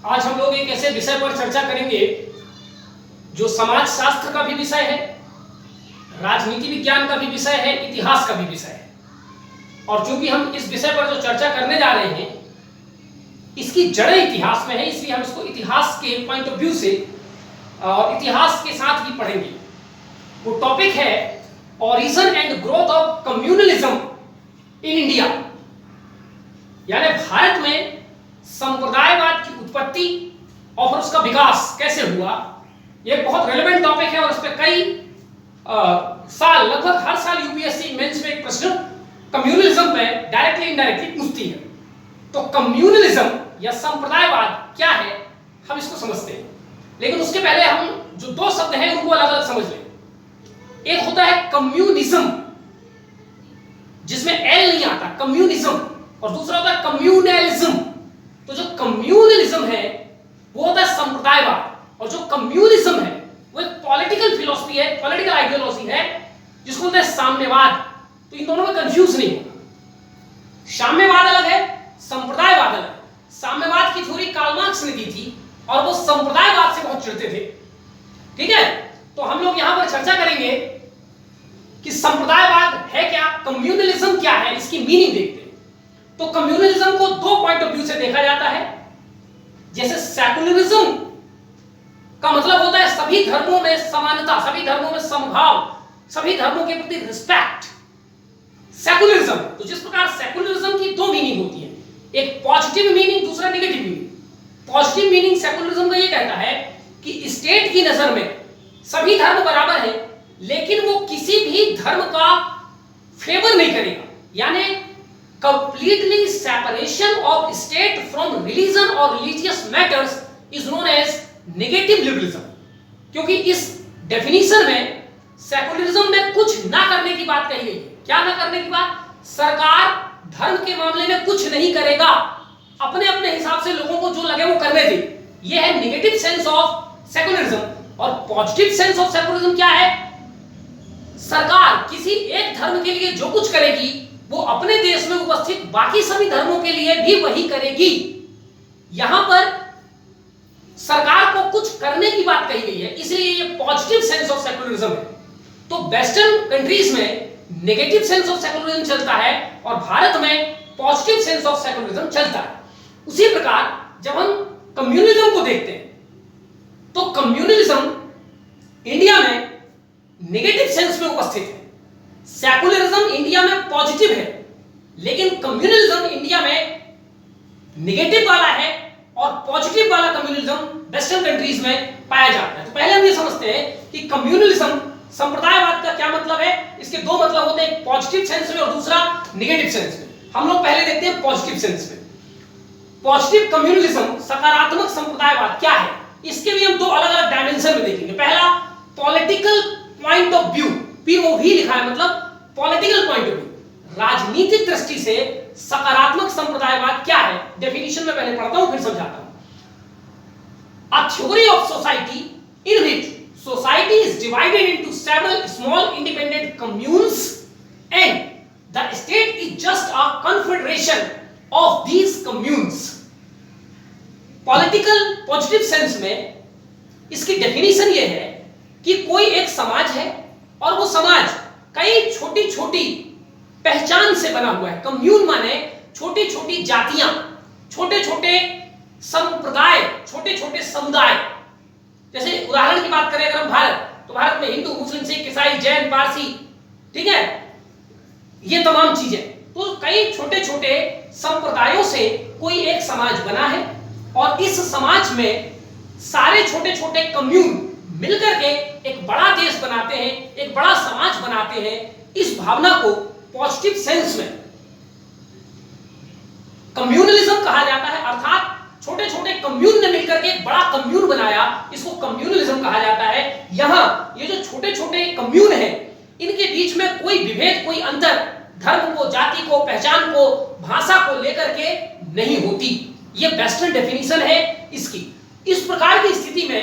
आज हम लोग एक ऐसे विषय पर चर्चा करेंगे जो समाज शास्त्र का भी विषय है, राजनीति विज्ञान का भी विषय है, इतिहास का भी विषय है। और चूंकि हम इस विषय पर जो चर्चा करने जा रहे हैं इसकी जड़ें इतिहास में है, इसलिए हम इसको इतिहास के पॉइंट ऑफ व्यू से और इतिहास के साथ ही पढ़ेंगे। वो टॉपिक है origin and growth of communalism in India, यानी भारत में संप्रदायवाद की उत्पत्ति और उसका विकास कैसे हुआ। ये बहुत रेलेवेंट टॉपिक है और इस पर कई साल, लगभग हर साल यूपीएससी मेंस में एक प्रश्न कम्युनलिज्म में डायरेक्टली इनडायरेक्टली पूछती है। तो कम्युनलिज्म या संप्रदायवाद क्या है, हम इसको समझते हैं, लेकिन उसके पहले हम जो दो शब्द हैं उनको अलग अलग समझ लें। एक होता है कम्युनिज्म, जिसमें एल नहीं आता, कम्युनिज्म, और दूसरा होता है कम्युनलिज्म। तो जो कम्युनलिज्म है वो होता है संप्रदायवाद, और जो कम्युनिज्म है वो एक पॉलिटिकल फिलॉसफी है, पॉलिटिकल आइडियोलॉजी है, जिसको बोलते हैं साम्यवाद। तो इन दोनों में कंफ्यूज नहीं होना। साम्यवाद अलग है, संप्रदायवाद अलग है। साम्यवाद की थ्योरी कार्ल मार्क्स ने दी थी और वो संप्रदायवाद से बहुत चिढ़ते थे। ठीक है, तो हम लोग यहां पर चर्चा करेंगे कि संप्रदायवाद है क्या, कम्युनलिज्म क्या है, इसकी मीनिंग देखते हैं। तो कम्युनलिज्म को दो पॉइंट ऑफ व्यू से देखा जाता है। जैसे सेकुलरिज्म का मतलब होता है सभी धर्मों में समानता, सभी धर्मों में समभाव, सभी धर्मों के प्रति रिस्पेक्ट, सेकुलरिज्म। तो जिस प्रकार सेकुलरिज्म की दो मीनिंग होती है, एक पॉजिटिव मीनिंग, दूसरा negative meaning. Positive meaning secularism का ये कहता है कि स्टेट की नजर में सभी धर्म बराबर है, लेकिन वो किसी भी धर्म का फेवर नहीं करेगा, यानी completely separation of state from religion और religious matters is known as negative liberalism. क्योंकि इस डेफिनेशन में सेकुलरिज्म में कुछ ना करने की बात कही गई है। क्या ना करने की बात? सरकार धर्म के मामले में कुछ नहीं करेगा, अपने अपने हिसाब से लोगों को जो लगे वो करने दे। ये है नेगेटिव सेंस ऑफ सेकुलरिज्म। और पॉजिटिव सेंस ऑफ सेकुलरिज्म क्या है? सरकार किसी एक धर्म के लिए जो कुछ करेगी वो अपने देश में उपस्थित बाकी सभी धर्मों के लिए भी वही करेगी। यहां पर सरकार को कुछ करने की बात कही गई है, इसलिए ये पॉजिटिव सेंस ऑफ सेकुलरिज्म है। तो वेस्टर्न कंट्रीज में नेगेटिव सेंस ऑफ सेकुलरिज्म चलता है और भारत में पॉजिटिव सेंस ऑफ सेकुलरिज्म चलता है। उसी प्रकार जब हम कम्युनलिज्म को देखते हैं तो कम्युनलिज्म इंडिया में नेगेटिव सेंस में उपस्थित है, सेकुलरिज्म इंडिया में पॉजिटिव है, लेकिन कम्युनलिज्म इंडिया में नेगेटिव वाला है और पॉजिटिव वाला कम्युनलिज्म वेस्टर्न कंट्रीज में पाया जाता है। तो पहले हम ये समझते हैं कि कम्युनलिज्म, संप्रदायवाद का क्या मतलब है। इसके दो मतलब होते हैं, एक पॉजिटिव सेंस में और दूसरा नेगेटिव सेंस में। हम लोग पहले देखते हैं पॉजिटिव सेंस में। पॉजिटिव कम्युनलिज्म, सकारात्मक संप्रदायवाद क्या है, इसके भी हम दो अलग अलग डायमेंशन में देखेंगे। पहला political point of view, POV लिखा है, मतलब पॉलिटिकल पॉइंट ऑफ व्यू, राजनीतिक दृष्टि से सकारात्मक संप्रदायवाद क्या है। डेफिनेशन में पहले पढ़ता हूं फिर समझाता हूं। A theory of society in which society is divided into several small independent communes and the state is just a confederation of these communes. Political positive sense में इसकी डेफिनेशन ये है कि कोई एक समाज है और वो समाज कई छोटी छोटी पहचान से बना हुआ है। कम्यून माने छोटी छोटी जातियां, छोटे छोटे संप्रदाय, छोटे छोटे समुदाय। जैसे उदाहरण की बात करें अगर हम भारत, तो भारत में हिंदू, मुस्लिम, सिख, ईसाई, जैन, पारसी, ठीक है, ये तमाम चीजें। तो कई छोटे छोटे संप्रदायों से कोई एक समाज बना है और इस समाज में सारे छोटे छोटे कम्यून मिलकर के एक बड़ा देश बनाते हैं, एक बड़ा समाज बनाते हैं। इस भावना को पॉजिटिव सेंस में कम्युनलिज्म कहा जाता है, अर्थात छोटे छोटे कम्यून ने मिलकर के एक बड़ा कम्यून बनाया, इसको कम्युनलिज्म कहा जाता है। यहां ये जो छोटे छोटे कम्यून हैं, इनके बीच में कोई विभेद, कोई अंतर धर्म को, जाति को, पहचान को, भाषा को लेकर के नहीं होती। ये वेस्टर्न डेफिनेशन है इसकी। इस प्रकार की स्थिति में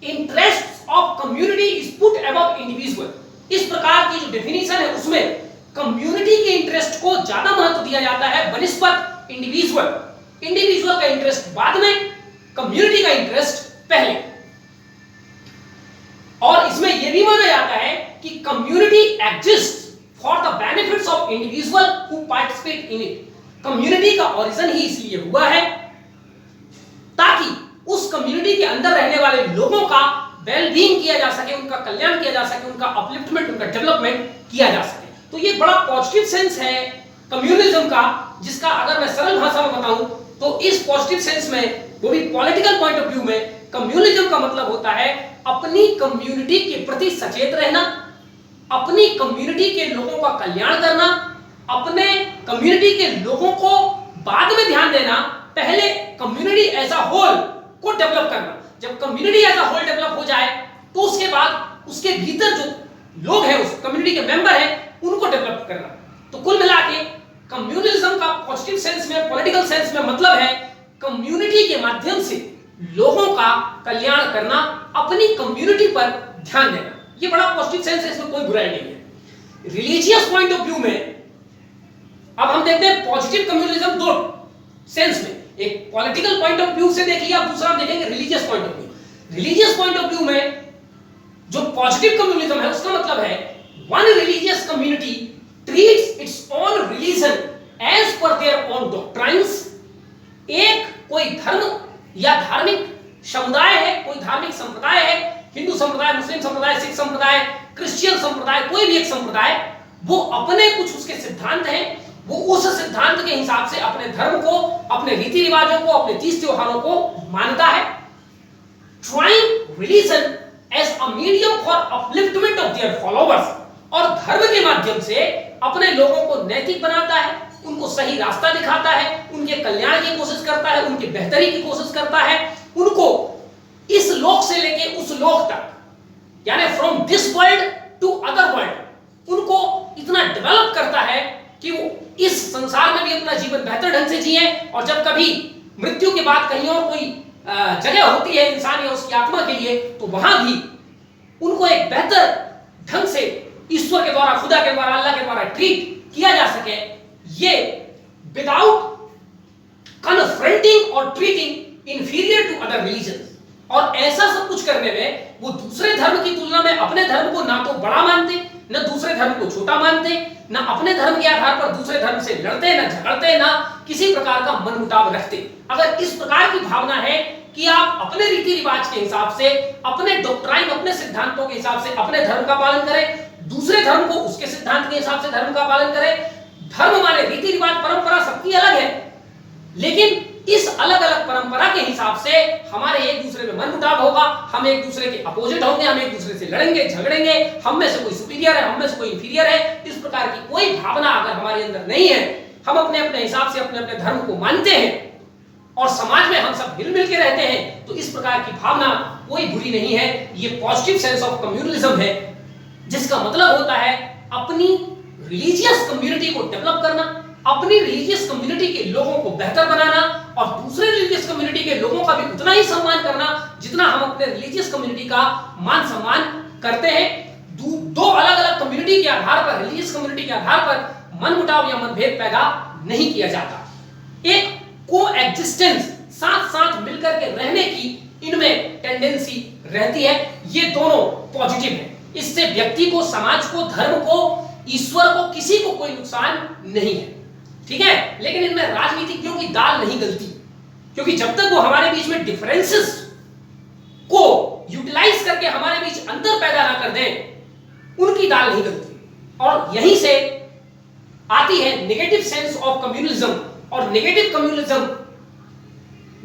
interest of community is put above individual. इस प्रकार की जो डेफिनेशन है उसमें कम्युनिटी के इंटरेस्ट को ज्यादा महत्व दिया जाता है बनिस्बत इंडिविजुअल। इंडिविजुअल का इंटरेस्ट बाद में, कम्युनिटी का इंटरेस्ट पहले। और इसमें यह भी माना जाता है कि community exist for the benefits of individual who participate in it. Community का ओरिजिन ही इसलिए हुआ है ताकि उस कम्युनिटी के अंदर रहने वाले लोगों का वेलबींग किया जा सके, उनका कल्याण किया जा सके, उनका अपलिफ्टमेंट, उनका डेवलपमेंट किया जा सके। तो ये बड़ा पॉजिटिव सेंस है कम्युनिज्म का, जिसका अगर मैं सरल भाषा में बताऊं तो इस पॉजिटिव सेंस में, वो भी पॉलिटिकल पॉइंट ऑफ व्यू में, कम्युनिज्म का मतलब होता है अपनी कम्युनिटी के प्रति सचेत रहना, अपनी कम्युनिटी के लोगों का कल्याण करना, अपने कम्युनिटी के लोगों को बाद में ध्यान देना, पहले कम्युनिटी एज अ होल को डेवलप करना। जब community as a whole develop हो जाए तो उसके बाद उसके भीतर जो लोग हैं, उस कम्युनिटी के मेंबर हैं, उनको डेवलप करना। तो कुल मिला के कम्युनिज्म का पॉजिटिव सेंस में, पॉलिटिकल सेंस में मतलब है कम्युनिटी के माध्यम से लोगों का कल्याण करना, अपनी कम्युनिटी पर ध्यान देना। ये बड़ा पॉजिटिव सेंस है, इसमें कोई बुराई नहीं है। रिलीजियस पॉइंट ऑफ व्यू में अब हम देखते हैं पॉजिटिव कम्युनिज्म दो सेंस में, एक पॉलिटिकल पॉइंट ऑफ व्यू से देखिए, अब दूसरा हम देखेंगे religious point of view. Religious point of view में जो पॉजिटिव कम्युनिज्म है उसका मतलब है one religious community treats its own religion as per their own doctrines. एक कोई धर्म या धार्मिक समुदाय है, कोई धार्मिक संप्रदाय है, हिंदू संप्रदाय, मुस्लिम संप्रदाय, सिख संप्रदाय, क्रिश्चियन संप्रदाय, कोई भी एक संप्रदाय, वो अपने कुछ उसके सिद्धांत हैं, वो उस सिद्धांत के हिसाब से अपने धर्म को, अपने रीति रिवाजों को, अपने तीज त्योहारों को मानता है। Trying religion as a medium for upliftment of their followers, और धर्म के माध्यम से अपने लोगों को नैतिक बनाता है, उनको सही रास्ता दिखाता है, उनके कल्याण की कोशिश करता है, उनकी बेहतरी की कोशिश करता है, उनको इस लोक से लेके उस लोक तक, यानी from this world to other world, उनको इतना डेवलप करता है कि वो इस संसार में भी अपना जीवन बेहतर ढंग से जिए, और जब कभी मृत्यु के बाद कहीं और कोई जगह होती है इंसान या उसकी आत्मा के लिए, तो वहां भी उनको एक बेहतर ढंग से ईश्वर के द्वारा, खुदा के द्वारा, अल्लाह के द्वारा ट्रीट किया जा सके, ये विदाउट कन्फ्रंटिंग और treating inferior to other religion. और ऐसा सब कुछ करने में वो दूसरे धर्म की तुलना में अपने धर्म को ना तो बड़ा मानते, न दूसरे धर्म को छोटा मानते, न अपने धर्म के आधार पर दूसरे धर्म से लड़ते, न झगड़ते, न किसी प्रकार का मनमुटाव रखते। अगर इस प्रकार की भावना है कि आप अपने रीति रिवाज के हिसाब से, अपने डॉक्ट्राइन, अपने सिद्धांतों के हिसाब से अपने धर्म का पालन करें, दूसरे धर्म को उसके सिद्धांत के हिसाब से धर्म का पालन करें। धर्म माने रीति रिवाज, परंपरा सबकी अलग है, लेकिन इस अलग अलग परंपरा के हिसाब से हमारे एक दूसरे में मनमुटाव होगा, हम एक दूसरे के अपोजिट होंगे, हम एक दूसरे से लड़ेंगे, झगड़ेंगे, हम में से कोई सुपीरियर है, हम में से कोई इंफीरियर है। इस प्रकार की कोई भावना अगर हमारे अंदर नहीं है, हम अपने अपने हिसाब से अपने अपने धर्म को मानते हैं और समाज में हम सब मिलजुल के रहते हैं, तो इस प्रकार की भावना कोई बुरी नहीं है। ये पॉजिटिव सेंस ऑफ कम्युनलिज्म है, जिसका मतलब होता है अपनी रिलीजियस कम्युनिटी को डेवलप करना, अपनी रिलीजियस कम्युनिटी के लोगों को बेहतर बनाना, और दूसरे रिलीजियस कम्युनिटी के लोगों का भी उतना ही सम्मान करना जितना हम अपने रिलीजियस कम्युनिटी का मान सम्मान करते हैं। दो अलग अलग कम्युनिटी के आधार पर, रिलीजियस कम्युनिटी के आधार पर मनमुटाव या मतभेद पैदा नहीं किया जाता। एक को एग्जिस्टेंस, साथ साथ मिलकर के रहने की इनमें टेंडेंसी रहती है। ये दोनों पॉजिटिव है, इससे व्यक्ति को, समाज को, धर्म को, ईश्वर को, किसी को कोई नुकसान नहीं है, ठीक है। लेकिन इनमें राजनीतिज्ञों की दाल नहीं गलती, क्योंकि जब तक वो हमारे बीच में डिफरेंसेस को यूटिलाइज करके हमारे बीच अंतर पैदा ना कर दें, उनकी दाल नहीं गलती। और यहीं से आती है नेगेटिव सेंस ऑफ कम्युनलिज्म। और नेगेटिव कम्युनलिज्म,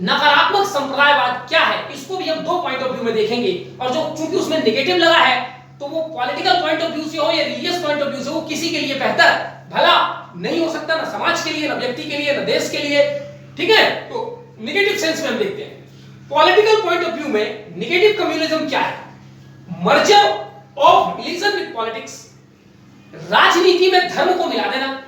नकारात्मक संप्रदायवाद क्या है, इसको भी हम दो पॉइंट ऑफ व्यू में देखेंगे। और जो चूंकि उसमें नेगेटिव लगा है, तो वो पॉलिटिकल पॉइंट ऑफ व्यू से हो या रिलीजियस पॉइंट ऑफ व्यू से, वो किसी के लिए बेहतर भला नहीं हो सकता, ना समाज के लिए, ना व्यक्ति के लिए, ना देश के लिए, ठीक है। तो नेगेटिव सेंस में हम देखते हैं। पॉलिटिकल पॉइंट ऑफ व्यू में नेगेटिव कम्युनलिज्म क्या है? Merger of religion with politics, राजनीति में धर्म को मिला देना।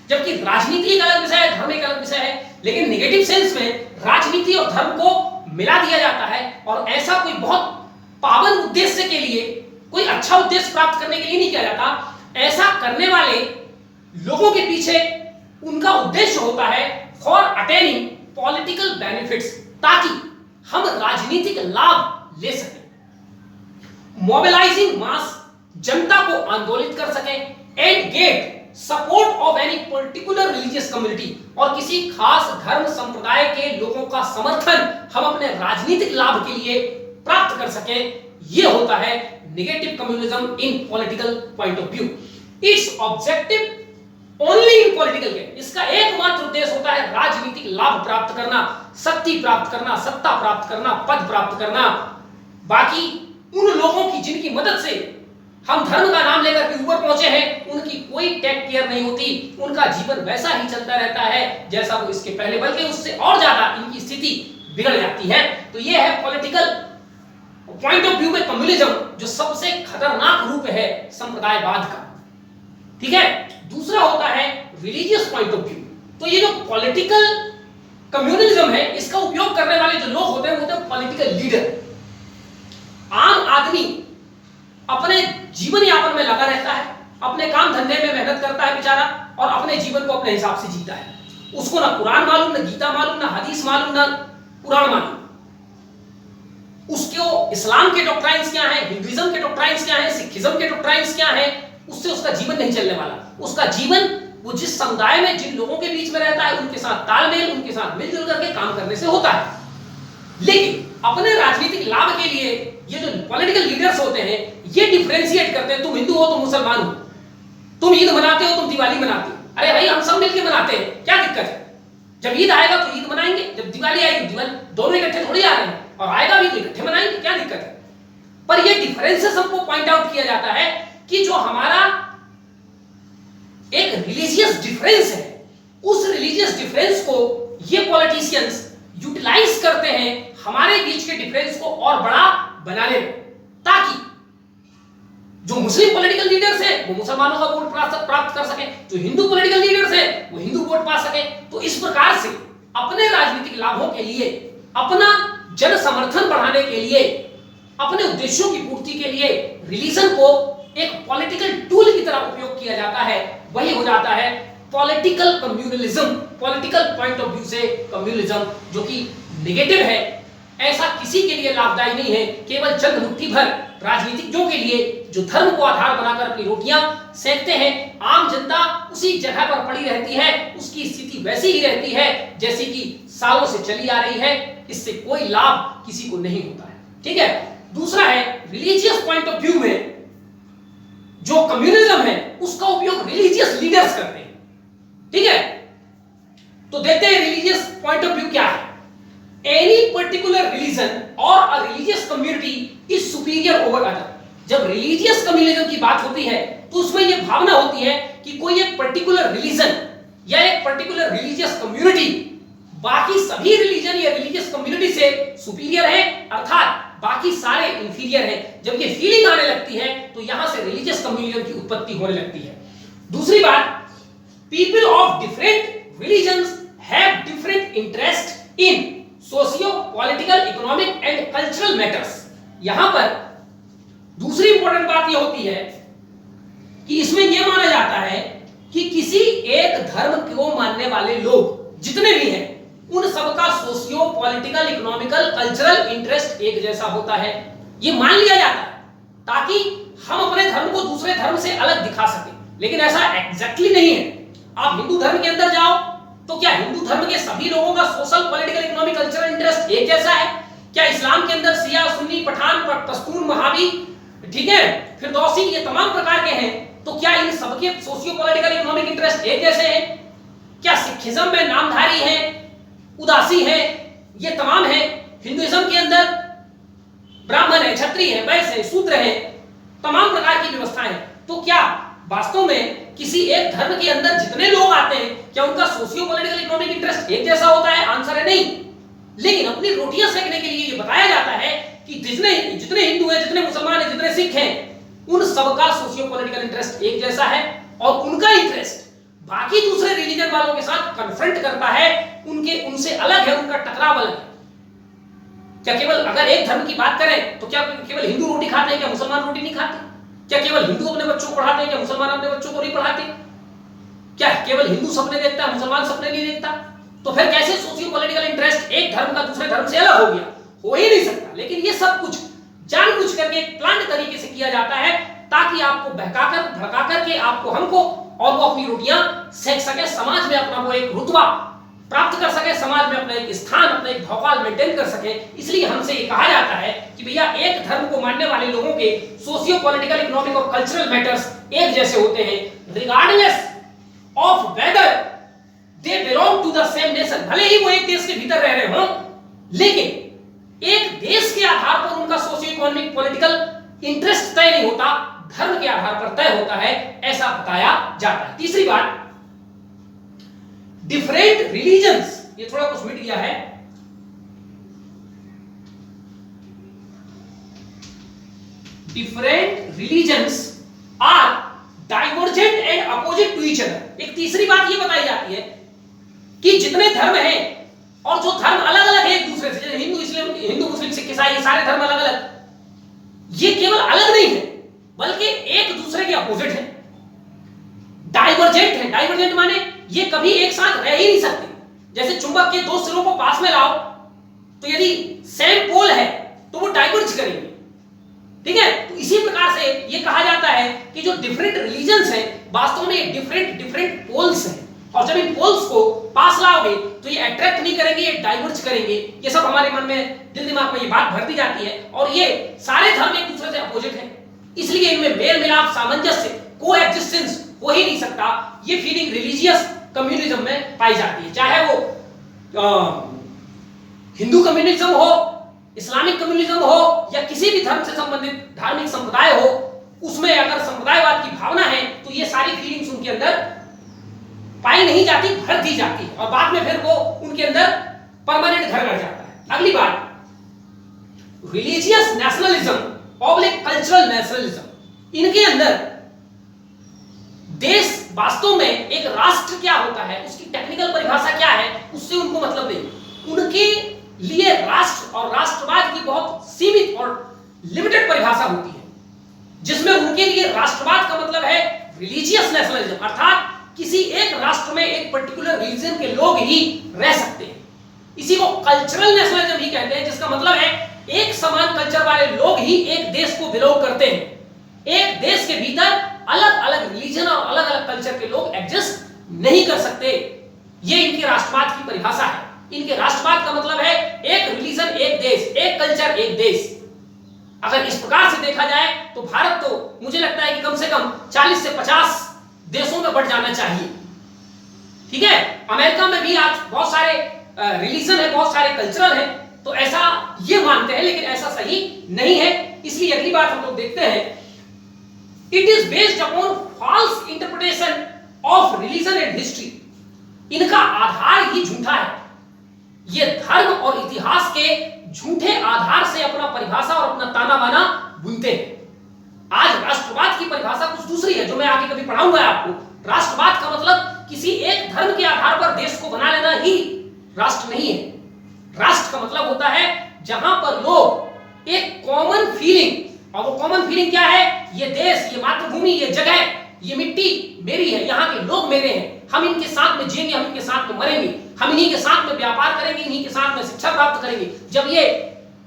जबकि राजनीति एक अलग विषय है, धर्म एक अलग विषय है, लेकिन नेगेटिव सेंस में राजनीति और धर्म को मिला दिया जाता है। और ऐसा कोई बहुत पावन उद्देश्य के लिए, कोई अच्छा उद्देश्य प्राप्त करने के लिए नहीं किया जाता। ऐसा करने वाले लोगों के पीछे उनका उद्देश्य होता है फॉर अटेनिंग पॉलिटिकल बेनिफिट्स, ताकि हम राजनीतिक लाभ ले सकें, मोबिलाइजिंग मास, जनता को आंदोलित कर सकें, and get support of any particular religious community, और किसी खास धर्म संप्रदाय के लोगों का समर्थन हम अपने राजनीतिक लाभ के लिए प्राप्त कर सकें। यह होता है negative communism in political point of view. It's objective only in political gain, इसका एकमात्र उद्देश्य होता है राजनीतिक लाभ प्राप्त करना, शक्ति प्राप्त करना, सत्ता प्राप्त करना, पद प्राप्त करना। बाकी उन लोगों की जिनकी मदद से हम धर्म का नाम लेकर के ऊपर पहुंचे हैं, उनकी कोई टेक केयर नहीं होती, उनका जीवन वैसा ही चलता रहता है जैसा वो इसके पहले, बल्कि उससे और ज्यादा इनकी स्थिति बिगड़ जाती है। तो ये है पॉलिटिकल पॉइंट ऑफ व्यू में कम्युनिज्म, जो सबसे खतरनाक रूप है संप्रदायवाद का। ठीक है, दूसरा होता है रिलीजियस पॉइंट ऑफ व्यू। तो ये जो पॉलिटिकल कम्युनिज्म है, इसका उपयोग करने वाले जो लोग होते हैं पॉलिटिकल लीडर। आम आदमी अपने जीवन यापन में लगा रहता है, अपने काम धंधे में मेहनत करता है बेचारा, और अपने जीवन को अपने हिसाब से जीता है। उसको ना कुरान मालूम, ना गीता मालूम, ना हदीस मालूम, ना पुराण मालूम। उसको इस्लाम के डॉक्ट्राइन्स क्या हैं, हिंदुइज्म के डॉक्ट्राइन्स क्या हैं, सिखिज्म के डॉक्ट्राइन्स क्या हैं, उससे उसका जीवन नहीं चलने वाला। उसका जीवन वो जिस समुदाय में जिन लोगों के बीच में रहता है, उनके साथ तालमेल, उनके साथ मिलजुल करके काम करने से होता है। लेकिन अपने राजनीतिक लाभ के लिए ये जो पॉलिटिकल लीडर्स होते हैं, ये डिफरेंशिएट करते हैं, तुम हिंदू हो, तुम मुसलमान हो, तुम ईद मनाते हो, तुम दिवाली मनाते हो। अरे भाई, हम सब मिलकर मनाते हैं, क्या दिक्कत है? जब ईद आएगा तो ईद मनाएंगे, जब दिवाली आएगी दिवाली, दोनों इकट्ठे थोड़ी आ रहे हैं, और आएगा भी तो इकट्ठे मनाएंगे, क्या दिक्कत है? पर ये डिफरेंसेस हमको पॉइंट आउट किया जाता है कि जो हमारा एक रिलीजियस डिफरेंस है, उस रिलीजियस डिफरेंस को ये पॉलिटिशियंस यूटिलाइज करते हैं हमारे बीच के डिफरेंस को और बड़ा बनाने में, ताकि जो मुस्लिम पॉलिटिकल लीडर्स हैं वो मुसलमानों का वोट प्राप्त कर सके, जो हिंदू पॉलिटिकल लीडर्स हैं वो हिंदू वोट पा सके। तो इस प्रकार से अपने राजनीतिक लाभों के लिए, अपना जन समर्थन बढ़ाने के लिए, अपने उद्देश्यों की पूर्ति के लिए रिलीजन को एक पॉलिटिकल टूल की तरह उपयोग किया जाता है। वही हो जाता है political communalism, political point of view से कम्युनलिज्म, जो कि नेगेटिव है, ऐसा किसी के लिए लाभदायी नहीं है। केवल चंद मुट्ठी भर राजनीतिज्ञों के लिए, जो धर्म को आधार बनाकर अपनी रोटियां सेकते हैं, आम जनता उसी जगह पर पड़ी रहती है, उसकी स्थिति वैसी ही रहती है जैसी कि सालों से चली आ रही है। इससे कोई लाभ किसी को नहीं होता है। ठीक है, दूसरा है रिलीजियस पॉइंट ऑफ व्यू में जो कम्युनिज्म है, उसका उपयोग रिलीजियस लीडर्स करते हैं। ठीक है, तो देखते हैं रिलीजियस पॉइंट ऑफ व्यू क्या है। Any particular religion or a religious community is superior over other। जब रिलीजियस कम्युनिज्म की बात होती है तो उसमें यह भावना होती है कि कोई एक पर्टिकुलर रिलीजन या एक पर्टिकुलर रिलीजियस कम्युनिटी बाकी सभी रिलीजन या रिलीजियस कम्युनिटी से सुपीरियर है, अर्थात बाकी सारे इंफीरियर हैं। जब ये फीलिंग आने लगती है तो यहां से रिलीजियस कम्युनिज्म की उत्पत्ति होने लगती है। दूसरी बात, people of different religions have different interest in socio political, economic and cultural matters. यहां पर दूसरी इंपॉर्टेंट बात यह होती है कि इसमें यह माना जाता है कि किसी एक धर्म को मानने वाले लोग जितने भी हैं, उन सबका socio political, economical, cultural interest एक जैसा होता है। यह मान लिया जाता है ताकि हम अपने धर्म को दूसरे धर्म से अलग दिखा सकें, लेकिन ऐसा एग्जैक्टली नहीं है। आप हिंदू धर्म के अंदर जाओ तो क्या हिंदू धर्म के सभी लोगों का social, political, economic, cultural interest एक जैसा है? क्या इस्लाम के अंदर शिया, सुन्नी, पठान, पश्तून, वहाबी, ठीक है, फिरदौसी, ये तमाम प्रकार के हैं, तो क्या इन सबके सोशियो पॉलिटिकल, इकोनॉमिक इंटरेस्ट एक जैसे हैं? क्या सिखिज्म में नामधारी हैं, उदासी हैं, ये तमाम हैं? हिंदुइज्म के अंदर ब्राह्मण है, क्षत्रिय है, वैश्य है, शूद्र है, तमाम प्रकार की व्यवस्थाएं हैं। तो क्या वास्तव में किसी एक धर्म के अंदर जितने लोग आते हैं, क्या उनका सोशियो पॉलिटिकल, इकोनॉमिक इंटरेस्ट एक जैसा होता है? आंसर है नहीं। लेकिन अपनी रोटियां सेकने के लिए ये बताया जाता है कि जितने हिंदू हैं, जितने मुसलमान हैं, जितने सिख हैं, उन सबका सोशियो पॉलिटिकल इंटरेस्ट एक जैसा है, और उनका इंटरेस्ट बाकी दूसरे रिलीजन वालों के साथ कन्फ्रंट करता है, उनसे अलग है, उनका टकराव अलग है। क्या केवल अगर एक धर्म की बात करें तो क्या केवल हिंदू रोटी खाते हैं, क्या मुसलमान रोटी नहीं खाते? क्या केवल हिंदू अपने बच्चों को पढ़ाते हैं, क्या मुसलमान अपने बच्चों को नहीं पढ़ाते? क्या केवल हिंदू सपने देखता है, मुसलमान सपने नहीं देखता? तो फिर कैसे सोशियो पॉलिटिकल इंटरेस्ट एक धर्म का दूसरे धर्म से अलग हो गया? हो ही नहीं सकता। लेकिन ये सब कुछ जानबूझ करके एक प्लान तरीके से किया जाता है ताकि आपको बहकाकर भड़का करके आपको हमको और वो अपनी रोटियां सेक सके, समाज में अपना वो एक रुतबा प्राप्त कर सके, समाज में अपना एक स्थान, अपना एक भौकाल मेंटेन कर सके। इसलिए हमसे ये कहा जाता है कि भैया एक धर्म को मानने वाले लोगों के सोशियो पॉलिटिकल, इकोनॉमिक और कल्चरल मैटर्स एक जैसे होते हैं regardless of whether they belong to the same nation. भले ही वो एक देश के भीतर रह रहे हों, लेकिन एक देश के आधार पर उनका सोशियो इकोनॉमिक पॉलिटिकल इंटरेस्ट तय नहीं होता, धर्म के आधार पर तय होता है, ऐसा बताया जाता है। तीसरी बात, डिफरेंट रिलीजन्स, ये थोड़ा कुछ मिट गया है, different religions are divergent and opposite to each other. एक तीसरी बात ये बताई जाती है कि जितने धर्म हैं और जो धर्म अलग अलग है एक दूसरे से, जैसे हिंदू मुस्लिम सिख ईसाई, सारे धर्म अलग अलग, ये केवल अलग नहीं है बल्कि एक दूसरे के अपोजिट है, डाइवर्जेंट है। डाइवर्जेंट माने ये कभी एक साथ रह ही नहीं सकते। जैसे चुंबक के दो सिरों को पास में लाओ तो यदि सेम पोल है तो वो डाइवर्ज करेंगे, ठीक है। तो इसी प्रकार से ये कहा जाता है कि जो डिफरेंट रिलीजन्स हैं वास्तव में डिफरेंट पोल्स हैं, और जब इन पोल्स को पास लाओगे तो ये अट्रैक्ट नहीं करेंगे, ये डाइवर्ज करेंगे। ये सब हमारे मन में, दिल दिमाग में ये बात भर दी जाती है, और ये सारे धर्म एक दूसरे से अपोजिट हैं, इसलिए इनमें मेल मिलाप, सामंजस्य, कोएग्जिस्टेंस हो ही नहीं सकता। ये फीलिंग रिलीजियस कम्युनिज्म में पाई जाती है, चाहे वो हिंदू कम्युनिज्म हो, इस्लामिक कम्युनिज्म हो, या किसी भी धर्म से संबंधित धार्मिक संप्रदाय हो, उसमें अगर संप्रदायवाद की भावना है तो ये सारी फीलिंग्स उनके अंदर पाई नहीं जाती, भर दी जाती है, और बाद में फिर वो उनके अंदर परमानेंट घर कर जाता है। अगली बात, रिलीजियस नेशनलिज्म और कल्चरल नेशनलिज्म। इनके अंदर देश वास्तव में एक राष्ट्र क्या होता है, उसकी टेक्निकल परिभाषा क्या है, उससे उनको मतलब नहीं। उनके लिए राष्ट्र और राष्ट्रवाद की बहुत सीमित और लिमिटेड परिभाषा होती है, जिसमें उनके लिए राष्ट्रवाद का मतलब है रिलीजियस नेशनलिज्म, अर्थात किसी एक राष्ट्र में एक पर्टिकुलर रिलीजन के लोग ही रह सकते हैं। इसी को कल्चरल नेशनलिज्म भी कहते हैं, जिसका मतलब है एक समान कल्चर वाले लोग ही एक देश को बिलोंग करते हैं। एक देश के भीतर अलग अलग रिलीजन और अलग अलग कल्चर के लोग एग्जिस्ट नहीं कर सकते। ये इनकी राष्ट्रवाद की परिभाषा है। इनके राष्ट्रवाद का मतलब है एक रिलीजन एक देश, एक कल्चर एक देश। अगर इस प्रकार से देखा जाए तो भारत तो मुझे लगता है कि कम से कम 40 से 50 देशों में बढ़ जाना चाहिए, ठीक है। अमेरिका में भी आज बहुत सारे रिलीजन है, बहुत सारे कल्चरल है, तो ऐसा ये मानते हैं, लेकिन ऐसा सही नहीं है। इसलिए अगली बात हम लोग देखते हैं, it is based upon false interpretation of religion and history. इनका आधार ही झूठा है। ये धर्म और इतिहास के झूठे आधार से अपना परिभाषा और अपना ताना बाना बुनते हैं। आज राष्ट्रवाद की परिभाषा कुछ दूसरी है, जो मैं आगे कभी पढ़ाऊंगा आपको। राष्ट्रवाद का मतलब किसी एक धर्म के आधार पर देश को बना लेना ही राष्ट्र नहीं है। राष्ट्र का मतलब होता है जहां पर लोग एक कॉमन फीलिंग, और वो कॉमन फीलिंग क्या है, ये देश, ये मातृभूमि, ये जगह, ये मिट्टी मेरी है, यहाँ के लोग मेरे हैं, हम इनके साथ में जिएंगे, हम इनके साथ में मरेंगे, हम इन्हीं के साथ में व्यापार करेंगे, इन्हीं के साथ में शिक्षा प्राप्त करेंगे। जब ये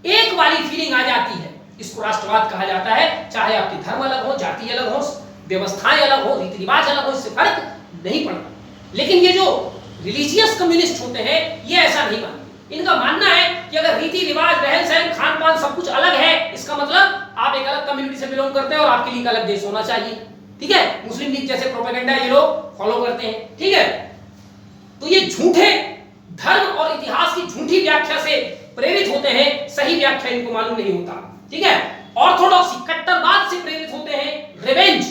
एक वाली फीलिंग आ जाती है, इसको राष्ट्रवाद कहा जाता है। चाहे आपके धर्म अलग हो, जाति अलग हो, व्यवस्थाएं अलग हो, रीति रिवाज अलग हो, इससे फर्क नहीं पड़ता। लेकिन ये जो रिलीजियस कम्युनिस्ट होते हैं, ये ऐसा नहीं मानते। इनका मानना है कि अगर रीति रिवाज, रहन सहन, खान पान सब कुछ अलग है, इसका मतलब आप एक अलग कम्युनिटी से बिलोंग करते हैं और आपके लिए अलग देश होना चाहिए, ठीक है। मुस्लिम लीग जैसे प्रोपेगेंडा ये लोग फॉलो करते हैं, ठीक है। तो ये झूठे धर्म और इतिहास की झूठी व्याख्या से प्रेरित होते हैं, सही व्याख्या इनको मालूम नहीं होता, ठीक है। ऑर्थोडॉक्सी, कट्टरवाद से प्रेरित होते हैं। रिवेंज,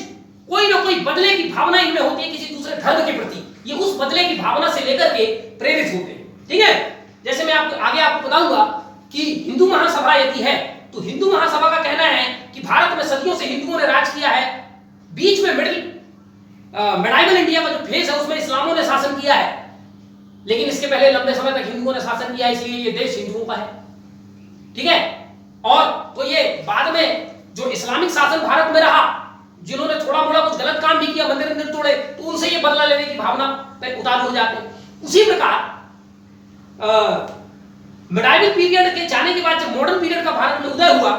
कोई ना कोई बदले की भावना इनमें होती है किसी दूसरे धर्म के प्रति, ये उस बदले की भावना से लेकर के प्रेरित होते हैं, ठीक है। जैसे मैं आपको बताऊंगा कि हिंदू महासभा यदि है, तो हिंदू महासभा का कहना है कि भारत में सदियों से हिंदुओं ने राज किया है, बीच में मिडाइवल इंडिया का जो फेज है उसमें इस्लामों ने शासन किया है, लेकिन इसके पहले लंबे समय तक हिंदुओं ने शासन किया, इसलिए ये देश हिंदुओं का है, ठीक है। और तो ये बाद में जो इस्लामिक शासन भारत में रहा, जिन्होंने थोड़ा मोड़ा कुछ गलत काम भी किया, मंदिर तोड़े, तो उनसे ये बदला लेने की भावना पे उतारू हो जाते हैं। उसी प्रकार मिडाइवल पीरियड के जाने के बाद जब मॉडर्न पीरियड का भारत में उदय हुआ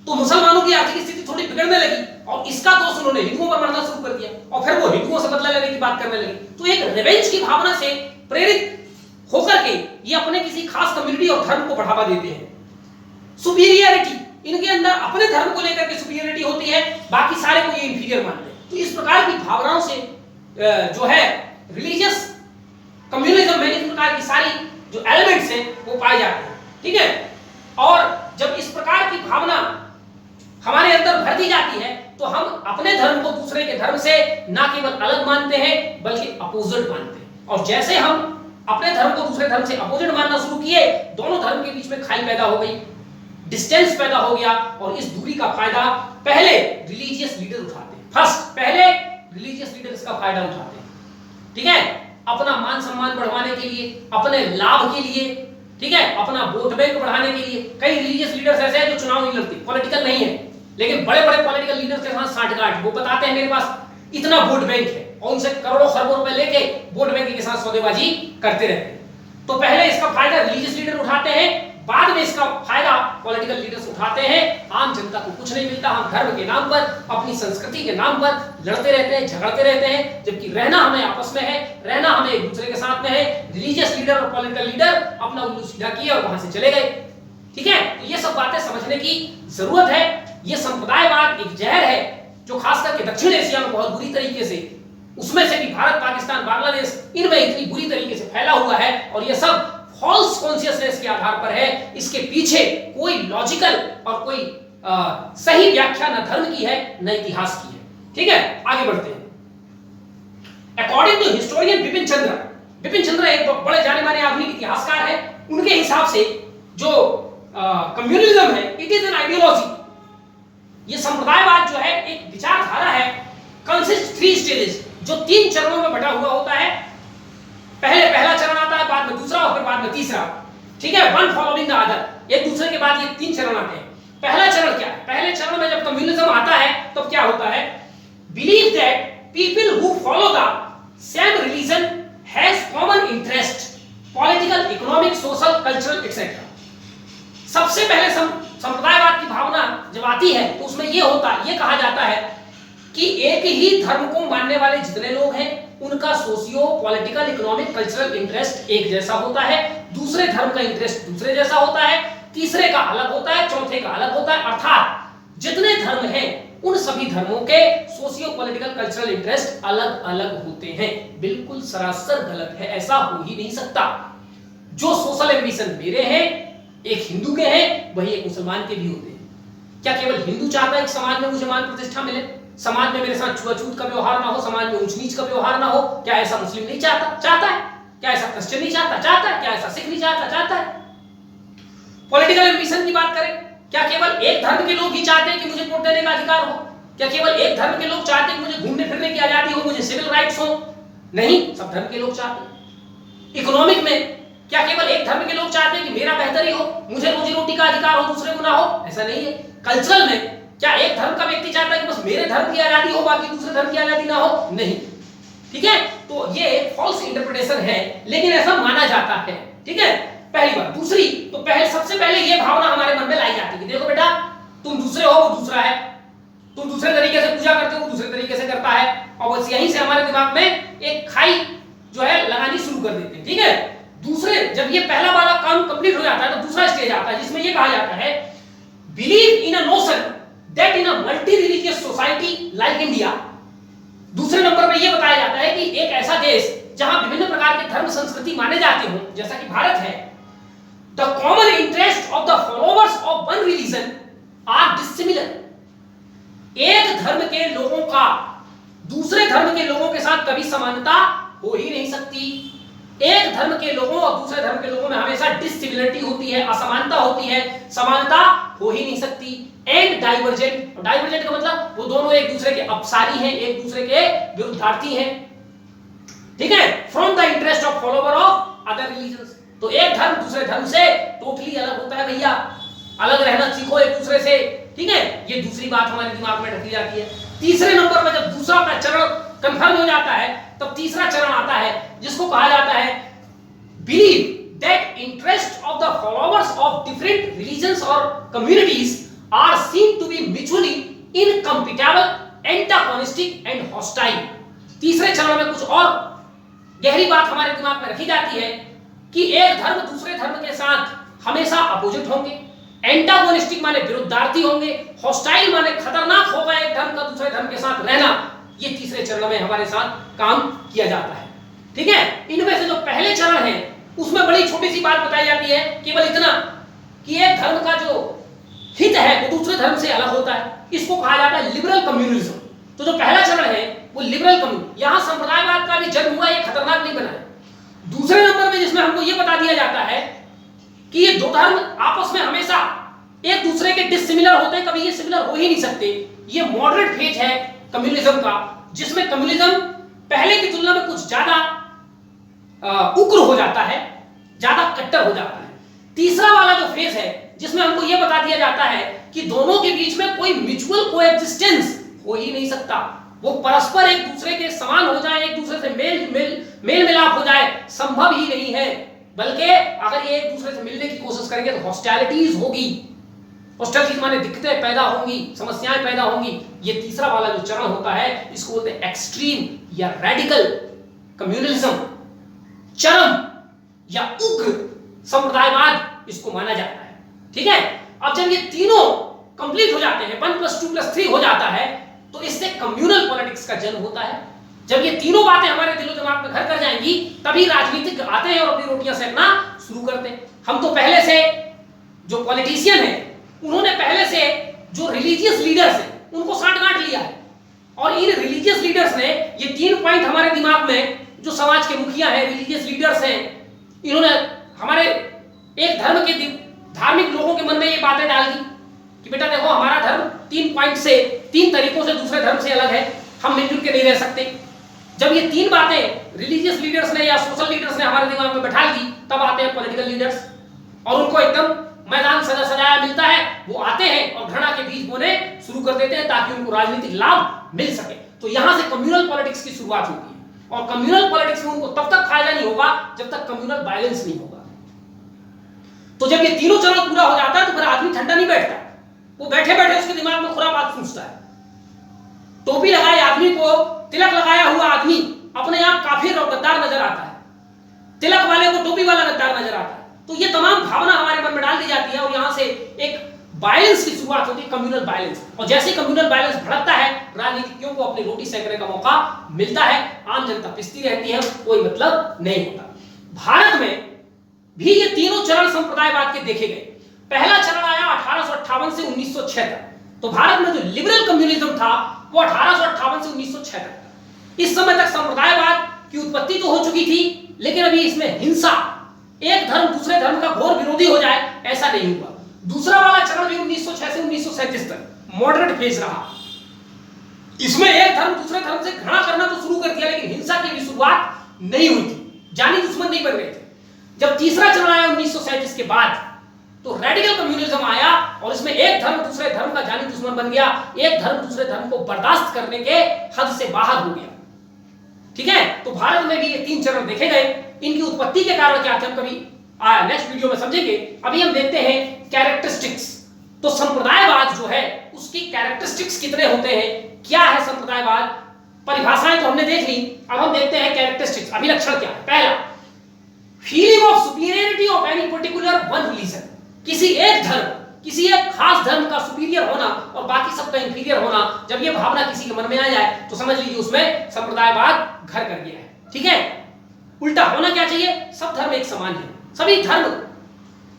तो मुसलमानों की आर्थिक स्थिति थोड़ी बिगड़ने लगी और इसका दोष उन्होंने हिंदुओं पर मढ़ना शुरू कर दिया और फिर वो हिंदुओं से बदला लेने की बात करने लगे। तो एक रिवेंज की भावना से प्रेरित होकर के ये अपने किसी खास कम्युनिटी और धर्म को बढ़ावा देते हैं। सुपीरियरिटी, इनके अंदर अपने धर्म को लेकर के सुपीरियरिटी होती है, बाकी सारे को ये इंफीरियर मानते हैं। तो इस प्रकार की भावनाओं से जो है रिलीजियस कम्युनिज्म में इस प्रकार की सारी जो एलिमेंट्स हैं वो पाए जाते हैं, ठीक है। और जब इस प्रकार की भावना हमारे अंदर भर दी जाती है तो हम अपने धर्म को दूसरे के धर्म से ना केवल अलग मानते हैं बल्कि अपोजिट मानते हैं। और जैसे हम अपने धर्म को दूसरे धर्म से अपोजिट मानना शुरू किए, दोनों धर्म के बीच में खाई पैदा हो गई, डिस्टेंस पैदा हो गया और इस दूरी का फायदा पहले रिलीजियस लीडर उठाते हैं। पहले रिलीजियस लीडर इसका फायदा उठाते हैं, ठीक है, अपना मान सम्मान बढ़वाने के लिए, अपने लाभ के लिए, ठीक है, अपना वोट बैंक बढ़ाने के लिए। कई रिलीजियस लीडर्स ऐसे हैं जो चुनाव नहीं लड़ते, पॉलिटिकल नहीं है, लेकिन बड़े बड़े पॉलिटिकल लीडर्स के साथ साठगांठ, वो बताते हैं मेरे पास इतना वोट बैंक है और उनसे करोड़ों खरबों रुपए लेके वोट बैंक के साथ सौदेबाजी करते रहते हैं। तो पहले इसका फायदा रिलीजियस लीडर उठाते हैं, बाद में इसका फायदा पॉलिटिकल लीडर्स उठाते हैं। आम जनता को कुछ नहीं मिलता, हम धर्म के नाम पर, अपनी संस्कृति के नाम पर लड़ते रहते हैं, झगड़ते रहते हैं, जबकि रहना हमें आपस में है, रहना हमें एक दूसरे के साथ में है। रिलीजियस लीडर और पॉलिटिकल लीडर अपना उल्लू सीधा किए और वहां से चले गए, ठीक है। तो ये सब बातें समझने की जरूरत है। ये संप्रदायवाद एक जहर है जो खास करके दक्षिण एशिया में बहुत बुरी तरीके से, उसमें से भी भारत, पाकिस्तान, बांग्लादेश, इनमें इतनी बुरी तरीके से फैला हुआ है और ये सब फॉल्स कॉन्शियसनेस के आधार पर है। इसके पीछे कोई लॉजिकल और कोई सही व्याख्या न धर्म की है न इतिहास की है, ठीक है। आगे बढ़ते हैं। According to historian Bipin Chandra एक बड़े जाने माने आधुनिक इतिहासकार है, उनके हिसाब से जो कम्युनिज्म है इट इज एन आइडियोलॉजी। ये संप्रदायवाद जो है एक विचारधारा है, कंसिस्ट 3 स्टेजेस, जो 3 चरणों में बटा हुआ होता है। पहला चरण आता है, बाद में दूसरा और फिर बाद में तीसरा, ठीक है, वन फॉलोइंग द अदर, एक दूसरे के बाद ये 3 चरण आते हैं। पहला चरण क्या है? पहले चरण में जब कम्युनिज्म आता है तो क्या होता है? Believe that people who follow the same religion has common interest, political, economic, social, cultural etcetera. सबसे पहले संप्रदायवाद की भावना जब आती है तो उसमें ये कहा जाता है कि एक ही धर्म को मानने वाले जितने लोग हैं उनका socio political, economic, cultural interest एक जैसा होता है, दूसरे धर्म का इंटरेस्ट दूसरे जैसा होता है, तीसरे का अलग होता है, चौथे का अलग होता है। अर्थात जितने धर्म हैं उन सभी धर्मों के सोशियो पॉलिटिकल, कल्चरल इंटरेस्ट अलग अलग होते हैं। बिल्कुल सरासर गलत है, ऐसा हो ही नहीं सकता। जो सोशल एम्बिशन मेरे हैं, एक हिंदू के हैं, वही एक मुसलमान के भी होते हैं। क्या केवल हिंदू चाहता है कि समाज में मुझे मान प्रतिष्ठा मिले, समाज में मेरे साथ छुआछूत का व्यवहार ना हो, समाज में ऊंच नीच का व्यवहार ना हो? क्या ऐसा मुस्लिम नहीं चाहता है? क्या ऐसा क्रिश्चियन नहीं चाहता है? क्या ऐसा सिख नहीं चाहता है? पॉलिटिकल एम्बिशन की बात करें, क्या केवल एक धर्म के लोग ही चाहते हैं कि मुझे वोट देने का अधिकार हो? क्या केवल एक धर्म के लोग चाहते हैं कि मुझे घूमने फिरने की आजादी हो, मुझे सिविल राइट्स हो? नहीं, सब धर्म के लोग चाहते हैं। इकोनॉमिक में क्या केवल एक धर्म के लोग चाहते हैं कि मेरा बेहतरी हो, मुझे रोजी रोटी का अधिकार हो, दूसरे को ना हो? ऐसा नहीं है। कल्चरल में क्या एक धर्म का व्यक्ति चाहता है कि बस मेरे धर्म की आजादी हो, बाकी दूसरे धर्म की आजादी ना हो? नहीं, ठीक है। तो ये फॉल्स इंटरप्रिटेशन है, लेकिन ऐसा माना जाता है, ठीक है, पहली बात। दूसरी, तो सबसे पहले ये भावना हमारे मन में लाई जाती है कि देखो बेटा, तुम दूसरे हो, वो दूसरा है, तुम दूसरे तरीके से पूजा करते हो, वो दूसरे तरीके से करता है, और बस यहीं से हमारे दिमाग में एक खाई जो है लगानी शुरू कर देते हैं, ठीक है। दूसरे, जब ये पहला वाला काम कंप्लीट हो जाता है तो दूसरा स्टेज आता है जिसमें ये कहा जाता है believe in a notion that in a multi religious society like India. दूसरे नंबर पे ये बताया जाता है कि एक ऐसा देश जहां विभिन्न प्रकार के धर्म संस्कृति माने जाते हो, जैसा कि भारत है, the common interest of the followers of one religion are dissimilar. एक धर्म के लोगों का दूसरे धर्म के लोगों के साथ कभी समानता हो ही नहीं सकती। एक धर्म के लोगों और दूसरे धर्म के लोगों में हमेशा डिसिमिलरिटी होती है, असमानता होती है, समानता हो ही नहीं सकती। एंड डाइवर्जेंट, डाइवर्जेंट का मतलब वो दोनों एक दूसरे के अपसारी हैं, एक दूसरे के विरुद्धार्थी हैं, ठीक है, from the interest of follower of other religions. तो एक धर्म दूसरे धर्म से टोटली अलग होता है भैया, अलग रहना सीखो एक दूसरे से, ठीक है। ये दूसरी बात हमारे दिमाग में ढकी जाती है। तीसरे नंबर पर जब दूसरा का चरण कंफर्म हो जाता है तब तीसरा चरण आता है जिसको कहा जाता है believe that interest of religions और communities are seen to be mutually incompatible, antagonistic and hostile. तीसरे चरण में कुछ और गहरी बात हमारे दिमाग में रखी जाती है कि एक धर्म दूसरे धर्म के साथ हमेशा अपोजिट होंगे, एंटागोनिस्टिक माने विरुद्धार्थी होंगे, हॉस्टाइल माने खतरनाक होगा एक धर्म का दूसरे धर्म के साथ रहना। ये तीसरे चरण में हमारे साथ काम किया जाता है। ठीक है, इनमें से जो पहले चरण है उसमें बड़ी छोटी सी बात बताई जाती है, केवल इतना कि एक धर्म का जो हित है वो दूसरे धर्म से अलग होता है, इसको कहा जाता है लिबरल कम्युनलिज्म। तो जो पहला चरण है वो लिबरल कम्युनिज्म, यहां संप्रदायवाद का भी जन्म हुआ, ये खतरनाक नहीं बना है। दूसरे नंबर में जिसमें हमको ये बता दिया जाता है कि ये दो धर्म आपस में हमेशा एक दूसरे के डिसिमिलर होते हैं, कभी ये सिमिलर हो ही नहीं सकते। ये मॉडरेट फेज है कम्युनिज्म का, जिसमें कम्युनिज्म पहले की तुलना में कुछ ज्यादा उग्र हो जाता है, ज्यादा कट्टर हो जाता है। तीसरा वाला जो फेज है जिसमें हमको यह बता दिया जाता है कि दोनों के बीच में कोई म्यूचुअल कोएग्जिस्टेंस हो ही नहीं सकता, वो परस्पर एक दूसरे के समान हो जाए, एक दूसरे से मेल मिलाप हो जाए, संभव ही नहीं है। बल्कि अगर ये एक दूसरे से मिलने की कोशिश करेंगे तो हॉस्टिलिटीज होगी, हॉस्टिलिटीज माने दिक्कतें पैदा होंगी, समस्याएं पैदा होंगी। ये तीसरा वाला जो चरण होता है इसको बोलते हैं एक्सट्रीम या रेडिकल कम्युनलिज्म, चरम या उग्र संप्रदायवाद इसको माना जाता है। ठीक है, अब जब ये तीनों कंप्लीट हो जाते हैं, 1+2+3 हो जाता है, तो इससे कम्युनल पॉलिटिक्स का जन्म होता है। जब ये तीनों बातें हमारे दिलो दिमाग में घर कर जाएंगी तभी राजनीतिक आते हैं और अपनी रोटियां सेकना शुरू करते हैं। हम तो पहले से जो पॉलिटिशियन है उन्होंने पहले से जो रिलीजियस लीडर्स हैं उनको साठ गांठ लिया है, और इन रिलीजियस लीडर्स ने ये 3 पॉइंट हमारे दिमाग में, जो समाज के मुखिया हैं, रिलीजियस लीडर्स हैं, इन्होंने हमारे एक धर्म के धार्मिक लोगों के मन में ये बातें डाल दी कि बेटा देखो हमारा धर्म 3 पॉइंट से, 3 तरीकों से दूसरे धर्म से अलग है, हम मिलजुल के नहीं रह सकते। जब ये 3 बातें रिलीजियस लीडर्स ने या सोशल लीडर्स ने हमारे दिमाग में बैठा दी, तब आते हैं पॉलिटिकल लीडर्स और उनको एकदम मैदान सजाया मिलता है, वो आते हैं और घृणा के बीज बोने शुरू कर देते हैं ताकि उनको राजनीतिक लाभ मिल सके। तो यहां से कम्युनल पॉलिटिक्स की शुरुआत होती है, और कम्युनल पॉलिटिक्स में उनको तब तक फायदा नहीं होगा जब तक कम्युनल वायलेंस नहीं होगा। तो जब ये तीनों चरण पूरा हो जाता है तो फिर आदमी ठंडा नहीं बैठता, वो बैठे बैठे उसके दिमाग में खुरापात सोचता है। टोपी लगाए आदमी को, तिलक लगाया हुआ आदमी अपने आप काफिर और गद्दार नजर आता है, तिलक वाले को टोपी वाला गद्दार नजर आता है। तो ये तमाम भावना हमारे मन में डाल दी जाती है और यहां से एक वायलेंस की शुरुआत होती है, कम्युनल वायलेंस। और जैसे कम्युनल वायलेंस भड़कता है, राजनीतिज्ञों को अपनी रोटी सेकने का मौका मिलता है, आम जनता पिसती रहती है, कोई मतलब नहीं होता। भारत में भी ये तीनों चरण संप्रदायवाद के देखे गए। पहला चरण आया 1858 से 1906 तक। तो भारत में जो लिबरल कम्युनिज्म था वो 1858 से 1906 तक। इस समय तक संप्रदायवाद की उत्पत्ति तो हो चुकी थी, लेकिन अभी इसमें हिंसा, एक धर्म दूसरे धर्म का घोर विरोधी हो जाए, ऐसा नहीं हुआ। दूसरा वाला चरण भी 1906 से 1937 तक मॉडरेट फेज रहा। इसमें एक धर्म दूसरे धर्म से घृणा करना तो शुरू कर दिया, लेकिन हिंसा की भी शुरुआत नहीं हुई थी, जानी दुश्मन नहीं बन गए थे। जब तीसरा चरण आया 1937 के बाद, तो रेडिकल कम्युनिज्म आया और इसमें एक धर्म दूसरे धर्म का जानी दुश्मन बन गया, एक धर्म दूसरे धर्म को बर्दाश्त करने के हद से बाहर हो गया। ठीक है, तो भारत में भी ये 3 चरण देखे गए। इनकी उत्पत्ति के कारण क्या थे हम कभी नेक्स्ट वीडियो में समझेंगे। अभी हम देखते हैं कैरेक्टरिस्टिक्स। तो संप्रदायवाद जो है उसकी कैरेक्टरिस्टिक्स कितने होते हैं, क्या है संप्रदायवाद, परिभाषाएं तो हमने देख ली, अब हम देखते हैं कैरेक्टरिस्टिक्स, अभिलक्षण क्या है। पहला, feeling of superiority of any particular one religion. किसी एक धर्म, किसी एक खास धर्म का सुपीरियर होना और बाकी सबका इंफीरियर होना, जब ये भावना किसी के मन में आ जाए तो समझ लीजिए उसमें संप्रदायवाद घर कर गया है। ठीक है, उल्टा होना क्या चाहिए, सब धर्म एक समान है, सभी धर्म,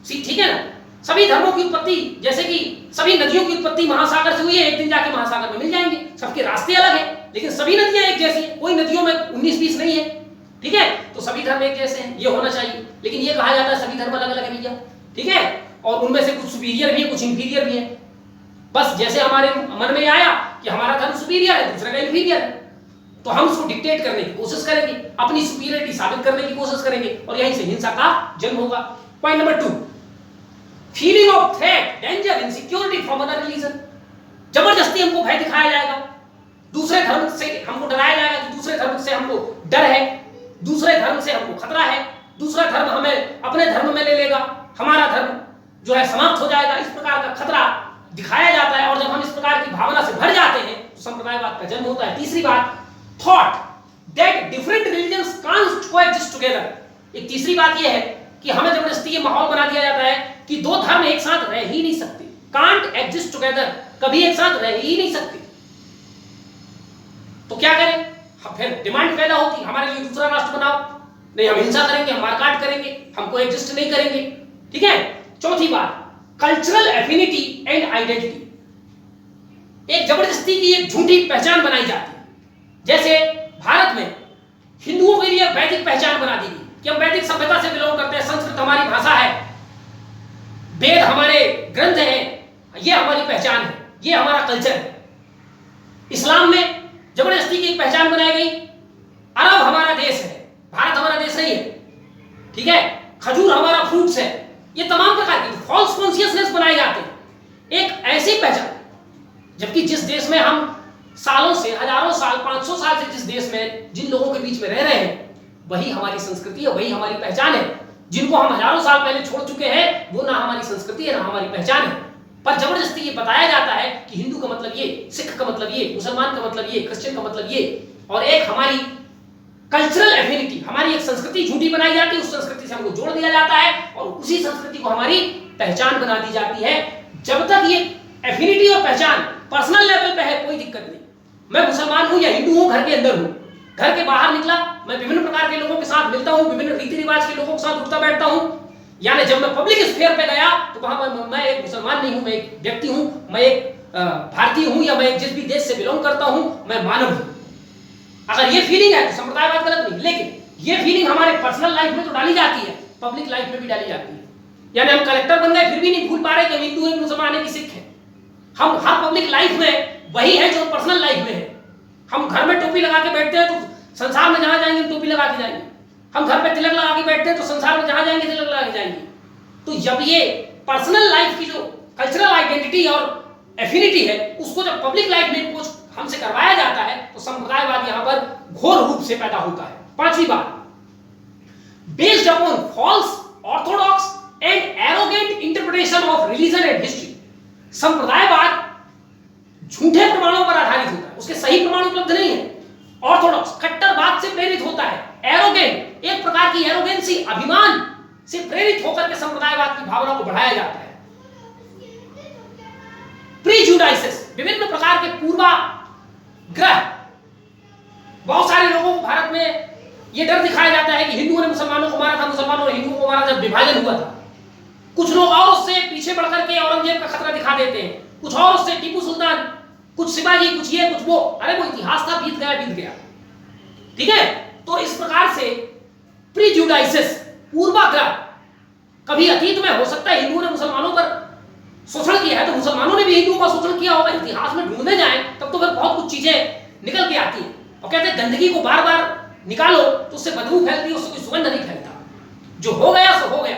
ठीक है ना, सभी धर्मों की उत्पत्ति, जैसे कि सभी नदियों की उत्पत्ति महासागर से हुई है, एक दिन जाके महासागर में मिल जाएंगे। सबके रास्ते अलग हैं, लेकिन सभी नदियां एक जैसी है, कोई नदियों में 19-20 नहीं है। ठीक है, तो सभी धर्म एक जैसे हैं, ये होना चाहिए। लेकिन ये कहा जाता है सभी धर्म अलग अलग है भैया, ठीक है, और उनमें से कुछ सुपीरियर भी है, कुछ इंफीरियर भी है। बस जैसे हमारे मन में आया कि हमारा धर्म सुपीरियर है, दूसरा का इंफीरियर है, तो हम उसको डिक्टेट करने की कोशिश करेंगे, अपनी सुपीरियरिटी साबित करने की कोशिश करेंगे, और यहीं से हिंसा का जन्म होगा। Point number 2, feeling of threat, danger, insecurity from other religion. जबरदस्ती हमको भय दिखाया जाएगा, दूसरे धर्म से हमको डराया जाएगा कि दूसरे धर्म से हमको डर है, दूसरे धर्म से हमको खतरा है, दूसरा धर्म हमें अपने धर्म में ले लेगा, हमारा धर्म जो है समाप्त हो जाएगा, इस प्रकार का खतरा दिखाया जाता है। और जब हम इस प्रकार की भावना से भर जाते हैं तो संप्रदायवाद का जन्म होता है। तीसरी बात, thought that different religions can't coexist together. एक तीसरी बात यह है कि हमें जबरदस्ती ये माहौल बना दिया जाता है कि दो धर्म एक साथ रह ही नहीं सकते, कांट एग्जिस्ट टुगेदर, कभी एक साथ रह ही नहीं सकते। तो क्या करें? फिर डिमांड पैदा होती, हमारे लिए दूसरा राष्ट्र बनाओ, नहीं हम हिंसा करेंगे, हम मारकाट करेंगे, हमको एग्जिस्ट नहीं करेंगे। ठीक है। चौथी बात, कल्चरल एफिनिटी एंड आइडेंटिटी। एक जबरदस्ती की एक झूठी पहचान बनाई जाती है। जैसे भारत में हिंदुओं के लिए वैदिक पहचान बना दी गई कि हम वैदिक सभ्यता से बिलोंग करते हैं, संस्कृत हमारी भाषा है, वेद हमारे ग्रंथ हैं, ये हमारी पहचान है, ये हमारा कल्चर है। इस्लाम में जबरदस्ती की एक पहचान बनाई गई, अरब हमारा देश है, भारत हमारा देश नहीं है। ठीक है। खजूर हमारा फ्रूट्स है। ये तमाम प्रकार की फॉल्स कॉन्शियसनेस बनाए जाते हैं, एक ऐसी पहचान, जबकि जिस देश में हम सालों से, हजारों साल, 500 साल से जिस देश में जिन लोगों के बीच में रह रहे हैं, वही हमारी संस्कृति है, वही हमारी पहचान है। जिनको हम हजारों साल पहले छोड़ चुके हैं, वो ना हमारी संस्कृति है ना हमारी पहचान है। पर जबरदस्ती ये बताया जाता है कि हिंदू का मतलब ये, सिख का मतलब ये, मुसलमान का मतलब ये, क्रिश्चियन का मतलब ये, और एक हमारी कल्चरल एफिनिटी, हमारी एक संस्कृति झूठी बनाई जाती है, उस संस्कृति से हमको जोड़ दिया जाता है और उसी संस्कृति को हमारी पहचान बना दी जाती है। जब तक ये एफिनिटी और पहचान पर्सनल लेवल पे है, कोई दिक्कत नहीं। मैं मुसलमान हूं या हिंदू हूं, घर के अंदर हूं, घर के बाहर निकला, मैं विभिन्न प्रकार के लोगों के साथ मिलता हूं, विभिन्न रीति रिवाज के लोगों के साथ उठता बैठता हूं। यानी जब मैं पब्लिक स्फीयर पे गया तो वहां पर मैं एक मुसलमान नहीं हूं, मैं एक व्यक्ति हूं, मैं एक भारतीय हूं, या मैं जिस भी देश से बिलोंग करता हूं, मैं मानव हूं। अगर ये फीलिंग है तो संप्रदायवाद गलत नहीं, लेकिन ये फीलिंग हमारे पर्सनल लाइफ में तो डाली जाती है, पब्लिक लाइफ में भी डाली जाती है। यानी हम कलेक्टर बन गए फिर भी नहीं भूल पा रहे कि हिंदू है, मुसलमान है कि सिख है। हम हर पब्लिक लाइफ में वही है जो पर्सनल लाइफ में है। हम घर में टोपी लगा के बैठते हैं तो संसार में जहां जाएंगे टोपी लगा के जाएंगे। हम घर पे तिलक लगा के बैठते हैं तो संसार में जहां जाएंगे तिलक लगा के जाएंगे। तो जब ये पर्सनल लाइफ की जो कल्चरल आइडेंटिटी और एफिनिटी है, उसको जब पब्लिक लाइफ में कुछ हमसे करवाया जाता है तो संप्रदायवाद यहां पर घोर रूप से पैदा होता है। पांचवी बात, based upon false, orthodox and arrogant interpretation of religion and history. संप्रदायवाद झूठे प्रमाणों पर आधारित होता है, उसके सही प्रमाण उपलब्ध नहीं है। ऑर्थोडॉक्स कट्टरवाद से प्रेरित होता है। एरोगेंट एक प्रकार की एरोगेंसी, अभिमान से प्रेरित होकर के संप्रदायवाद की भावना को बढ़ाया जाता है। प्रीजुडाइसेस विभिन्न प्रकार के पूर्वाग्रह, बहुत सारे लोगों को भारत में यह डर दिखाया जाता है कि हिंदुओं ने मुसलमानों को मारा था, मुसलमानों ने हिंदुओं को मारा जब विभाजन हुआ था। कुछ लोग और उससे पीछे बढ़कर के औरंगजेब का खतरा दिखा देते हैं, कुछ और उससे टीपू सुल्तान, कुछ शिवाजी, कुछ ये कुछ वो। अरे वो इतिहास था, बीत गया बीत गया। ठीक है। तो इस प्रकार से प्रीजुडाइसेस, पूर्वाग्रह, कभी अतीत में हो सकता है हिंदुओं ने मुसलमानों पर शोषण किया है तो मुसलमानों ने भी हिंदुओं का शोषण किया होगा। इतिहास में ढूंढने जाएं तब तो फिर बहुत कुछ चीजें निकल के आती हैं। और कहते हैं गंदगी को बार बार निकालो तो उससे बदबू फैलती है, उससे कोई सुगंध नहीं फैलता। जो हो गया सो हो गया,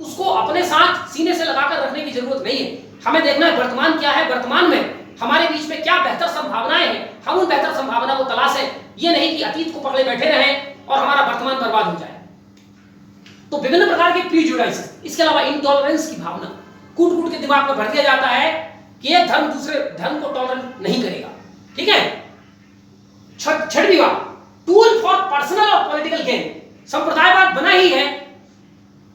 उसको अपने साथ सीने से लगाकर रखने की जरूरत नहीं है। हमें देखना है वर्तमान क्या है, वर्तमान में हमारे बीच में क्या बेहतर संभावनाएं हैं, हम उन बेहतर संभावना को तलाशें। ये नहीं कि अतीत को पकड़े बैठे रहें और हमारा वर्तमान बर्बाद हो जाए। तो विभिन्न प्रकार के प्रीजुडाइसेस, इसके अलावा इंटॉलरेंस की भावना कूट कूट के दिमाग में भर दिया जाता है कि एक धर्म दूसरे धर्म को टॉलरेट नहीं करेगा। ठीक है। छठवीं बात, टूल फॉर पर्सनल और पॉलिटिकल गेन। संप्रदायवाद बना ही है,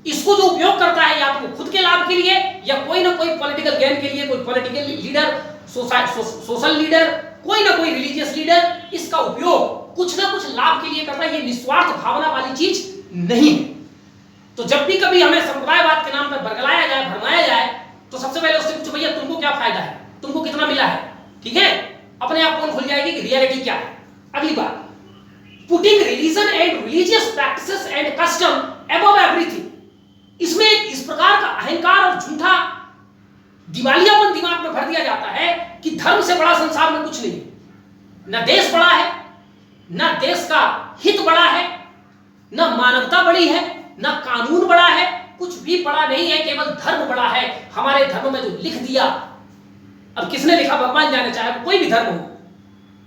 इसको जो उपयोग करता है या तो खुद के लाभ के लिए या कोई ना कोई पॉलिटिकल गेन के लिए, कोई पॉलिटिकल लीडर, सोशल लीडर, कोई ना कोई रिलीजियस लीडर इसका उपयोग कुछ ना कुछ लाभ के लिए करता है। ये निस्वार्थ भावना वाली चीज नहीं है। तो जब भी कभी हमें संप्रदायवाद के नाम पर बरगलाया जाए, भरमाया जाए, तो सबसे पहले उससे पूछो भैया तुमको क्या फायदा है, तुमको कितना मिला है। ठीक है। अपने आप को खुल जाएगी कि रियलिटी क्या है। अगली बात, putting religion and religious practices and custom above everything. इसमें इस प्रकार का अहंकार और झूठा दिवालियापन दिमाग में भर दिया जाता है कि धर्म से बड़ा संसार में कुछ नहीं है। न देश बड़ा है, न देश का हित बड़ा है, न मानवता बड़ी है, न कानून बड़ा है, कुछ भी बड़ा नहीं है, केवल धर्म बड़ा है। हमारे धर्म में जो लिख दिया, अब किसने लिखा भगवान जाने, चाहे कोई भी धर्म हो,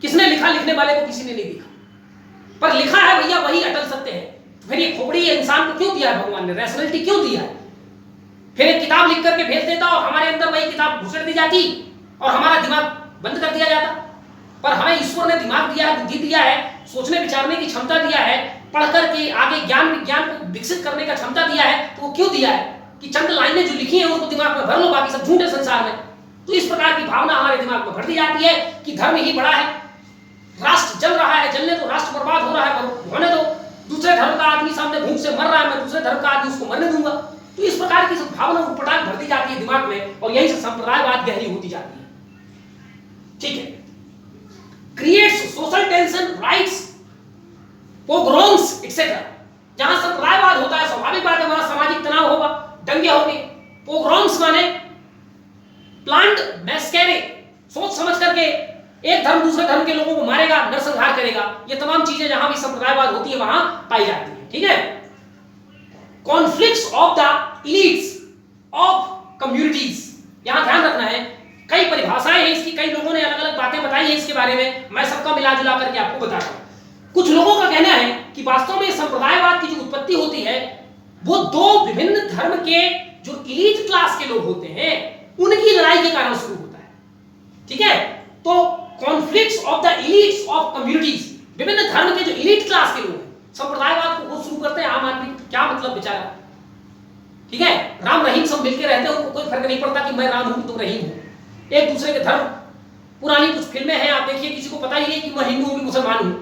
किसने लिखा, लिखने वाले को किसी ने नहीं लिखा, पर लिखा है भैया वही अटल सत्य है। तो फिर ये खोपड़ी इंसान को क्यों दिया है भगवान ने, रैशनैलिटी क्यों दिया है? फिर एक किताब लिख करके भेज देता और हमारे अंदर वही किताब घुसेड़ दी जाती और हमारा दिमाग बंद कर दिया जाता। पर हमें ईश्वर ने दिमाग दिया है, बुद्धि दिया है, सोचने विचारने की क्षमता दिया है, पढ़ करके आगे ज्ञान विज्ञान को विकसित करने का क्षमता दिया है। तो वो क्यों दिया है कि चंद लाइनें जो लिखी हैं उनको दिमाग में भर लो, बाकी सब झूठ है संसार में। तो इस प्रकार की भावना हमारे दिमाग में भर दी जाती है कि धर्म ही बड़ा है, राष्ट्र जल रहा है, जलने दो, राष्ट्र बर्बाद हो रहा है, होने दो, दूसरे धर्म का आदमी सामने भूख से मर रहा है, मैं दूसरे धर्म का आदमी उसको मरने दूंगा। तो इस प्रकार की सब भावना उटपटांग भर दी जाती है दिमाग में और यही से संप्रदायवाद गहरी होती जाती है। ठीक है, creates social tension, rights, pogroms etcetera. जहां संप्रदायवाद होता है स्वाभाविक बात है वहां सामाजिक तनाव होगा, दंगे होंगे। पोग्रोम्स माने प्लांट मैस्करे, सोच समझ करके एक धर्म दूसरे धर्म के लोगों को मारेगा, नरसंहार करेगा। ये तमाम चीजें जहां भी संप्रदायवाद होती है वहां पाई जाती है। ठीक है, conflicts of the elites of communities, यहां ध्यान रखना है, कई परिभाषाएं हैं इसकी, कई लोगों ने अलग अलग बातें बताई है इसके बारे में, मैं सबका मिला जुला करके आपको बता रहा हूं। कुछ लोगों का कहना है कि वास्तव में संप्रदायवाद की जो उत्पत्ति होती है वो दो विभिन्न धर्म के जो इलीट क्लास के लोग होते हैं उनकी लड़ाई के कारण शुरू होता है। ठीक है, तो conflicts of the elites of communities, विभिन्न धर्म के जो इलीट क्लास के लोग हैं संप्रदायवाद को शुरू करते हैं। आम आदमी क्या मतलब बेचारा, ठीक है, राम रहीम सब मिलकर रहते हैं, उनको कोई फर्क नहीं पड़ता कि मैं राम हूं तुम रहीम हो, एक दूसरे के धर्म। पुरानी कुछ फिल्में हैं, आप देखिए, किसी को पता ही नहीं कि मैं हिंदू हूं कि मुसलमान हूं।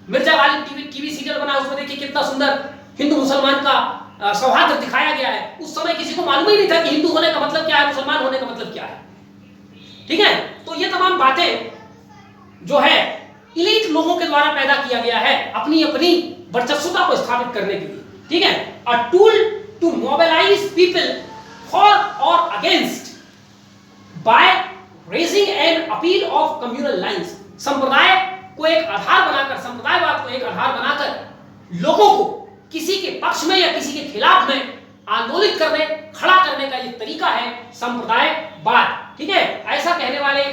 मिर्जा गालिब टीवी सीरियल बना, उसमें देखिए कितना सुंदर हिंदू मुसलमान का सौहार्द दिखाया गया है। उस समय किसी को मालूम ही नहीं था कि हिंदू होने का मतलब क्या है, मुसलमान होने का मतलब क्या है। ठीक है, तो ये तमाम बातें जो है इलीट लोगों के द्वारा पैदा किया गया है अपनी अपनी वर्चस्वता को स्थापित करने के लिए। ठीक है, a tool to mobilise people for और against by raising an appeal of communal lines. संप्रदाय को एक आधार बनाकर, संप्रदायवाद को एक आधार बनाकर लोगों को किसी के पक्ष में या किसी के खिलाफ में आंदोलित करने, खड़ा करने का ये तरीका है संप्रदायवाद। ठीक है, ऐसा कहने वाले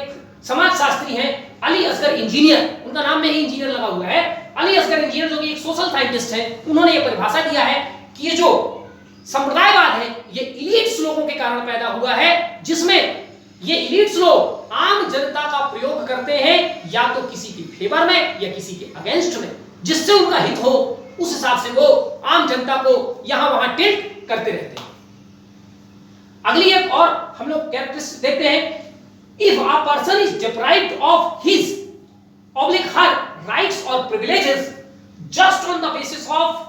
समाजशास्त्री हैं अली असगर इंजीनियर, उनका नाम में ही इंजीनियर लगा हुआ है। अली असगर इंजीनियर जो कि एक सोशल साइंटिस्ट है, उन्होंने ये परिभाषा दिया है कि ये जो संप्रदायवाद है ये इलीट्स लोगों के कारण पैदा हुआ है, जिसमें ये इलीट्स लोग आम जनता का प्रयोग करते हैं या तो किसी के फेवर में या किसी के अगेंस्ट में, जिससे उनका हित हो उस हिसाब से वो आम जनता को यहां वहां टिल्ट करते रहते हैं। अगली एक और हम लोग कैरेक्टरिस्टिक देखते हैं, if a person is deprived of his oblique her rights और privileges just on the basis of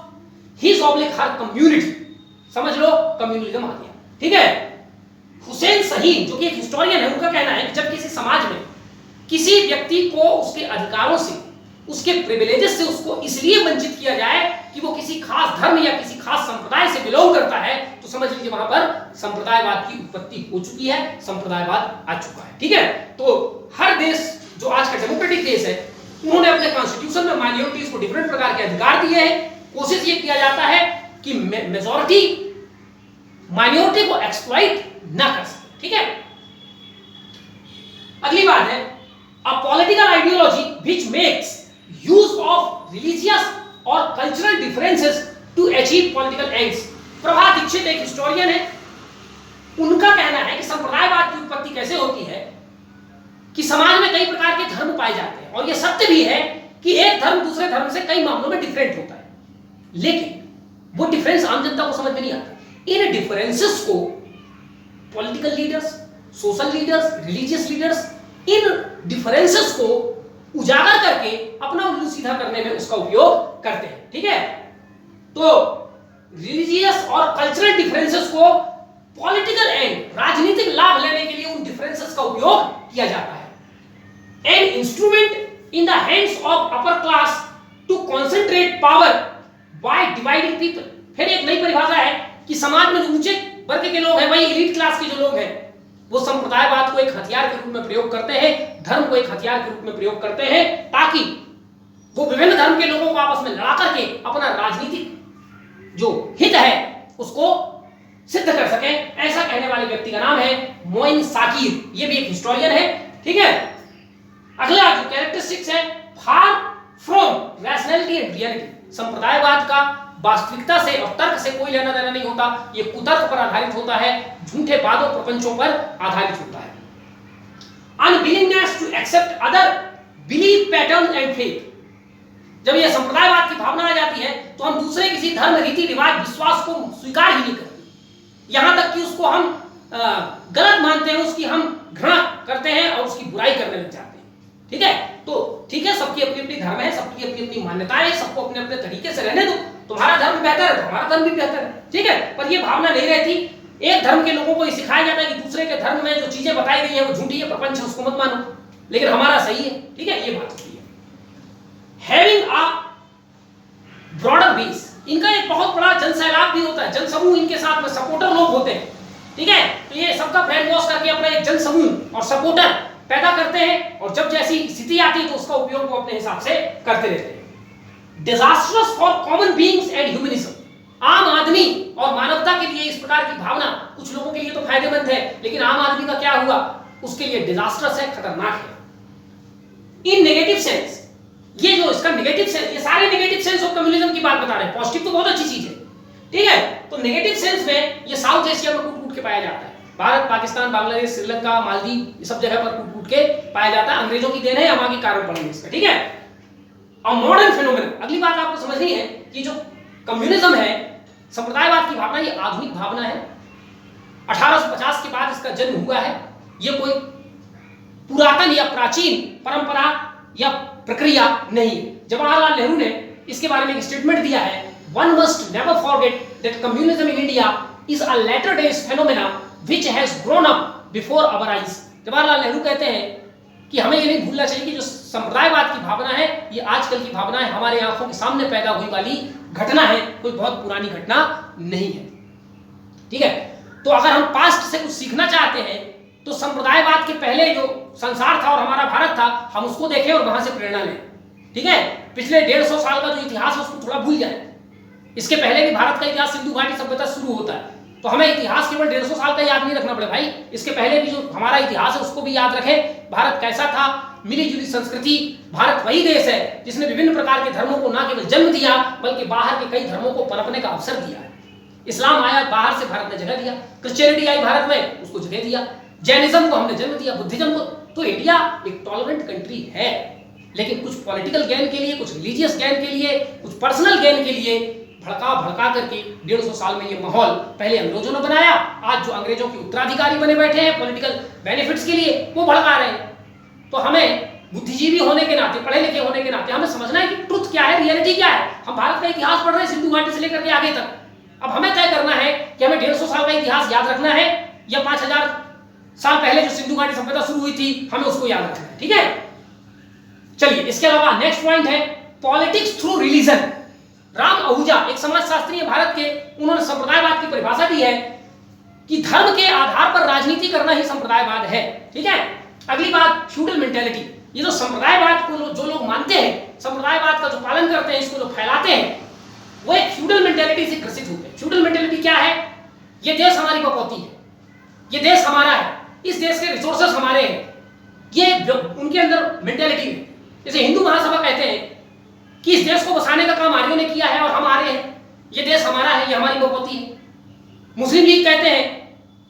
his oblique her community, समझ लो कम्युनलिज्म आ गया। ठीक है, हुसैन सहीम जो कि एक हिस्टोरियन है, उनका कहना है कि जब किसी समाज में किसी व्यक्ति को उसके अधिकारों से, उसके प्रिविलेजेस से उसको इसलिए वंचित किया जाए कि वो किसी खास धर्म या किसी खास संप्रदाय से बिलोंग करता है, तो समझ लीजिए वहां पर संप्रदायवाद की उत्पत्ति हो चुकी है, संप्रदायवाद आ चुका है। ठीक है, तो हर देश जो आज का डेमोक्रेटिक देश है उन्होंने अपने कॉन्स्टिट्यूशन में माइनॉरिटीज को डिफरेंट प्रकार के अधिकार दिए हैं। कोशिश ये किया जाता है कि मेजॉरिटी माइनॉरिटी को एक्सप्लॉइट ना कर सके। ठीक है, अगली बात है a political ideology which makes use of religious और cultural differences to achieve political aims. Prabha Dikshit एक हिस्टोरियन है, उनका कहना है कि संप्रदायवाद की उत्पत्ति कैसे होती है कि समाज में कई प्रकार के धर्म पाए जाते हैं और यह सत्य भी है कि एक धर्म दूसरे धर्म से कई मामलों में डिफरेंट होता है, लेकिन वो डिफरेंस आम जनता को समझ में नहीं आता। इन डिफरेंसेस को political leaders, social leaders, religious leaders in differences को उजागर करके अपना उल्लू सीधा करने में उसका उपयोग करते हैं। ठीक है, तो रिलीजियस और कल्चरल डिफरेंसेस को पॉलिटिकल एंड, राजनीतिक लाभ लेने के लिए उन डिफरेंसेस का उपयोग किया जाता है। An instrument in the hands of upper class to concentrate power by dividing people. फिर एक नई परिभाषा है कि समाज में जो ऊंचे वर्ग के लोग हैं, वही एलीट क्लास के जो लोग हैं, वो संप्रदायवाद को एक हथियार के रूप में प्रयोग करते हैं, धर्म को एक हथियार के रूप में प्रयोग करते हैं, ताकि वो विभिन्न धर्म के लोगों को आपस में लड़ा करके अपना राजनीतिक जो हित है उसको सिद्ध कर सके। ऐसा कहने वाले व्यक्ति का नाम है मोइन साकिर, ये भी एक हिस्टोरियन है। ठीक है, अगला जो कैरेक्टरिस्टिक्स है, far from rationality and reality. संप्रदायवाद का वास्तविकता से और तर्क से कोई लेना देना नहीं होता, ये कुतर्क पर आधारित होता है, झूठे वादों प्रपंचों पर आधारित होता है। Unwillingness to accept other belief pattern and faith, जब ये संप्रदायवाद की भावना आ जाती है तो हम दूसरे किसी धर्म, रीति रिवाज, विश्वास को स्वीकार ही नहीं करते, यहां तक कि उसको हम गलत मानते हैं, उसकी हम घृणा करते हैं और उसकी बुराई करने लग जाते हैं। ठीक है, तो ठीक है, सबकी अपनी अपनी धर्म है, सबकी अपनी अपनी मान्यताएं है, सबको अपने अपने तरीके से रहने दो, तुम्हारा धर्म बेहतर है तो हमारा धर्म भी बेहतर है, ठीक है, पर ये भावना नहीं रहती। एक धर्म के लोगों को ये सिखाया जाता है कि दूसरे के धर्म में जो चीजें बताई गई है वो झूठी है, प्रपंच है, उसको मत मानो, लेकिन हमारा सही है। ठीक है, ये बात होती है। हैविंग अ ब्रॉडर बेस, इनका एक बहुत बड़ा जनसैलाब भी होता है, जनसमूह इनके साथ में सपोर्टर लोग होते हैं। ठीक है, तो ये सबका ब्रेन वॉश करके अपना एक जनसमूह और सपोर्टर पैदा करते हैं और जब जैसी स्थिति आती है तो उसका उपयोग वो अपने हिसाब से करते रहते हैं। Disasters for common beings and humanism, आम आदमी और मानवता के लिए इस प्रकार की भावना कुछ लोगों के लिए तो फायदेमंद है, लेकिन आम आदमी का क्या हुआ, उसके लिए डिजास्टर्स है, खतरनाक है। इन नेगेटिव सेंस, ये जो इसका नेगेटिव सेंस, ये सारे नेगेटिव सेंस ऑफ कम्युनिज्म की बात बता रहे हैं, पॉजिटिव तो बहुत अच्छी चीज है। ठीक है, तो नेगेटिव सेंस में ये साउथ एशिया में कूट कूट के पाया जाता है, भारत, पाकिस्तान, बांग्लादेश, श्रीलंका, मालदीव, ये सब जगह पर कूट कूट के पाया जाता है। अंग्रेजों की देन है या वहां के कारण पड़ेंगे इसका। ठीक है, और मॉडर्न फिनोमेनन, अगली बात आपको समझनी है कि जो कम्युनिज्म है, संप्रदायवाद की भावना, ये आधुनिक भावना है। 1850 के बाद इसका जन्म हुआ है, ये कोई पुरातन या प्राचीन परंपरा या प्रक्रिया नहीं। जवाहरलाल नेहरू ने इसके बारे में एक स्टेटमेंट दिया है, one must never forget that communism in India is a later days phenomena which has grown up before our eyes. Jawaharlal Nehru कहते हैं कि हमें ये नहीं भूलना चाहिए कि जो संप्रदायवाद की भावना है, ये आजकल की भावना है, हमारे आंखों के सामने पैदा हुई वाली घटना है, कोई बहुत पुरानी घटना नहीं है। ठीक है, तो अगर हम पास्ट से कुछ सीखना चाहते हैं तो संप्रदायवाद के पहले जो संसार था और हमारा भारत था, हम उसको देखें और वहां से प्रेरणा लें। ठीक है, पिछले 150 साल का जो इतिहास है उसको थोड़ा भूल जाए। इसके पहले भी भारत का इतिहास सिंधु घाटी सभ्यता शुरू होता है, तो हमें इतिहास केवल 150 साल का याद नहीं रखना पड़े भाई, इसके पहले भी जो हमारा इतिहास है उसको भी याद रखें। भारत कैसा था, मिली जुली संस्कृति, भारत वही देश है जिसने विभिन्न प्रकार के धर्मों को न केवल जन्म दिया बल्कि बाहर के कई धर्मों को पनपने का अवसर दिया है। इस्लाम आया बाहर से, भारत ने जगह दिया, क्रिश्चियनिटी आई भारत में, उसको जगह दिया, जैनिज्म को हमने जन्म दिया, बुद्धिज्म को। तो इंडिया एक टॉलरेंट कंट्री है, लेकिन कुछ पॉलिटिकल गेन के लिए, कुछ रिलीजियस गेन के लिए, कुछ पर्सनल गेन के लिए भड़का करके 150 साल में ये माहौल पहले अंग्रेजों ने बनाया, आज जो अंग्रेजों के उत्तराधिकारी बने बैठे हैं पॉलिटिकल बेनिफिट्स के लिए, वो भड़का रहे हैं। तो हमें बुद्धिजीवी होने के नाते, पढ़े लिखे होने के नाते हमें समझना है कि ट्रुथ क्या है, रियलिटी क्या है। हम भारत का इतिहास पढ़ रहे हैं सिंधु घाटी से लेकर के आगे तक, अब हमें तय करना है कि हमें 150 साल का इतिहास याद रखना है या 5000 साल पहले जो सिंधु घाटी सभ्यता शुरू हुई थी हमें उसको याद रखना है। ठीक है, चलिए इसके अलावा नेक्स्ट पॉइंट है politics through religion. Ram Ahuja एक समाजशास्त्री है भारत के, उन्होंने संप्रदायवाद की परिभाषा दी है कि धर्म के आधार पर राजनीति करना ही संप्रदायवाद है। ठीक है, अगली बात फ्यूडल मेंटेलिटी, ये जो संप्रदायवाद को जो लोग मानते हैं, संप्रदायवाद का जो पालन करते हैं, इसको जो फैलाते हैं, वो एक फ्यूडल मेंटेलिटी से ग्रसित होते हैं। फ्यूडल मेंटेलिटी क्या है, ये देश हमारी बकौती है, ये देश हमारा है, इस देश के रिसोर्सेस हमारे हैं, ये उनके अंदर मेंटेलिटी है। जैसे हिंदू महासभा कहते हैं कि इस देश को बसाने का काम आर्यों ने किया है और हम आर्य हैं, ये देश हमारा है, ये हमारी बकौती है। मुस्लिम लीग कहते हैं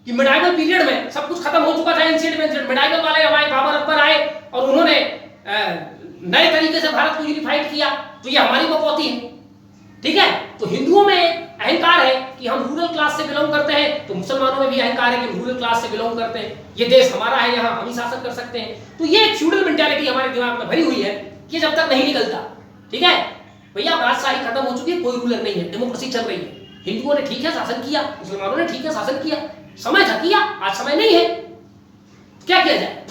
कि मिडाइवल पीरियड में सब कुछ खत्म हो चुका था, एंशिएंट में मिडाइवल वाले हमारे बाबर अकबर आए और उन्होंने नए तरीके से भारत को यूनिफाइड किया, तो ये हमारी बकौती है। ठीक है, तो हिंदुओं में अहंकार है कि हम रूरल क्लास से बिलोंग करते हैं, तो मुसलमानों में भी अहंकार है कि रूरल क्लास से बिलोंग करते हैं, ये देश हमारा है, यहाँ हम ही शासन कर सकते हैं। तो ये एक फ्यूडल मेंटालिटी हमारे दिमाग में भरी हुई है, ये जब तक नहीं निकलता, ठीक है भैया, राजशाही खत्म हो चुकी है, कोई रूलर नहीं है, डेमोक्रेसी चल रही है। हिंदुओं ने ठीक है शासन किया, मुसलमानों ने ठीक है शासन किया, समय था किया, आज समय नहीं है, क्या किया जाए,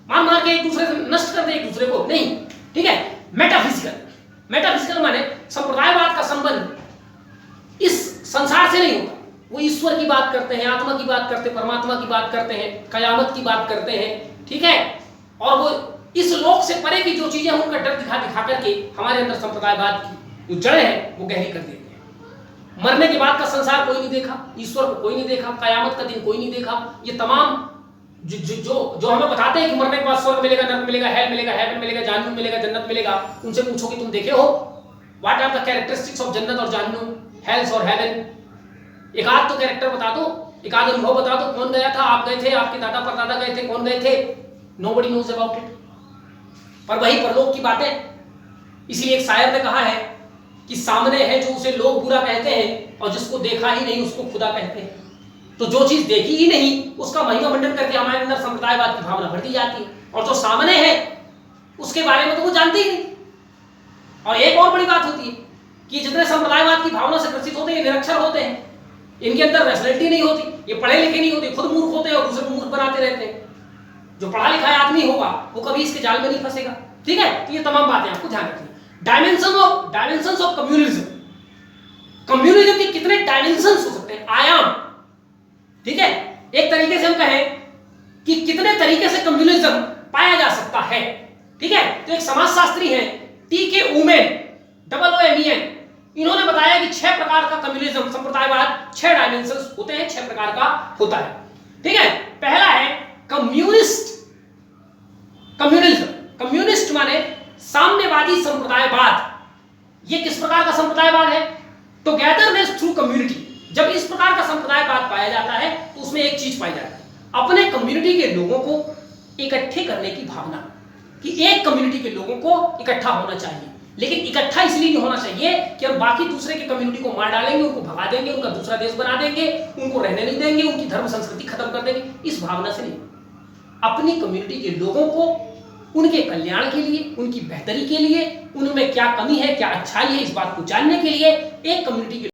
मार मार के एक दूसरे से नष्ट कर दे एक दूसरे को, नहीं। ठीक है, मेटाफिजिकल माने संप्रदायवाद का संबंध इस संसार से नहीं होता, वो ईश्वर की बात करते हैं, आत्मा की बात करते हैं, परमात्मा की बात करते हैं, कयामत की बात करते हैं। ठीक है, और वो इस लोक से परे की जो चीजें उनका डर दिखा करके हमारे अंदर संप्रदायवाद की जो जड़ें हैं वो गहरी कर देते हैं। मरने के बाद का संसार कोई नहीं देखा, ईश्वर को कोई नहीं देखा, कयामत का दिन कोई नहीं देखा, ये तमाम जो हमें बताते हैं कि मरने के बाद स्वर्ग मिलेगा, नरक मिलेगा, हेल मिलेगा, हेवन मिलेगा, जहन्नुम मिलेगा, जन्नत मिलेगा, उनसे पूछो कि तुम देखे हो what are the characteristics of जन्नत और जहन्नुम, हेल्स और हेवन? एक आध तो कैरेक्टर बता दो, एक आध अनुभव बता दो, कौन गया था, आप गए थे, आपके दादा परदादा गए थे, कौन गए थे? Nobody knows about it. पर वही परलोक की बातें, इसलिए एक शायर ने कहा है कि सामने है जो उसे लोग बुरा कहते हैं और जिसको देखा ही नहीं उसको खुदा कहते हैं। तो जो चीज देखी ही नहीं उसका महिमा मंडन करके हमारे अंदर संप्रदायवाद की भावना भर दी जाती है, और जो सामने है उसके बारे में तो वो जानते ही नहीं। और एक और बड़ी बात होती है कि जितने संप्रदायवाद की भावना से ग्रसित होते हैं ये निरक्षर होते हैं, इनके अंदर रैशनैलिटी नहीं होती, ये पढ़े लिखे नहीं होते, खुद मूर्ख होते हैं और दूसरे को मूर्ख बनाते रहते हैं। जो पढ़ा लिखा आदमी होगा वो कभी इसके जाल में नहीं फंसेगा। ठीक है, तो ये तमाम बातें आपको ध्यान रखनी। डायमेंशंस ऑफ कम्युनिज्म, कम्युनिज्म के कितने डायमेंशंस हो सकते हैं, आयाम। ठीक है, एक तरीके से हम कहें कि कितने तरीके से कम्युनिज्म पाया जा सकता है। ठीक है, तो एक समाजशास्त्री हैं टी.के. उमेन, OOMEN, इन्होंने बताया कि 6 प्रकार का कम्युनिज्म, संप्रदायवाद 6 डायमेंशंस होते हैं, 6 प्रकार का होता है। ठीक है, पहला है कम्युनिस्ट। कम्युनिज्म, कम्युनिस्ट माने साम्यवादी संप्रदायवाद। ये किस प्रकार का संप्रदायवाद है? Togetherness through community. जब इस प्रकार का संप्रदायवाद पाया जाता है तो उसमें एक चीज पाई जाती है, अपने कम्युनिटी के लोगों को इकट्ठे करने की भावना, कि एक कम्युनिटी के लोगों को इकट्ठा होना चाहिए। लेकिन इकट्ठा इसलिए नहीं होना चाहिए कि हम बाकी दूसरे की कम्युनिटी को मार डालेंगे, उनको भगा देंगे, उनका दूसरा देश बना देंगे, उनको रहने नहीं देंगे, उनकी धर्म संस्कृति खत्म कर देंगे, इस भावना से नहीं। अपनी कम्युनिटी के लोगों को उनके कल्याण के लिए, उनकी बेहतरी के लिए, उनमें क्या कमी है, क्या अच्छाई है, इस बात को जानने के लिए एक कम्युनिटी के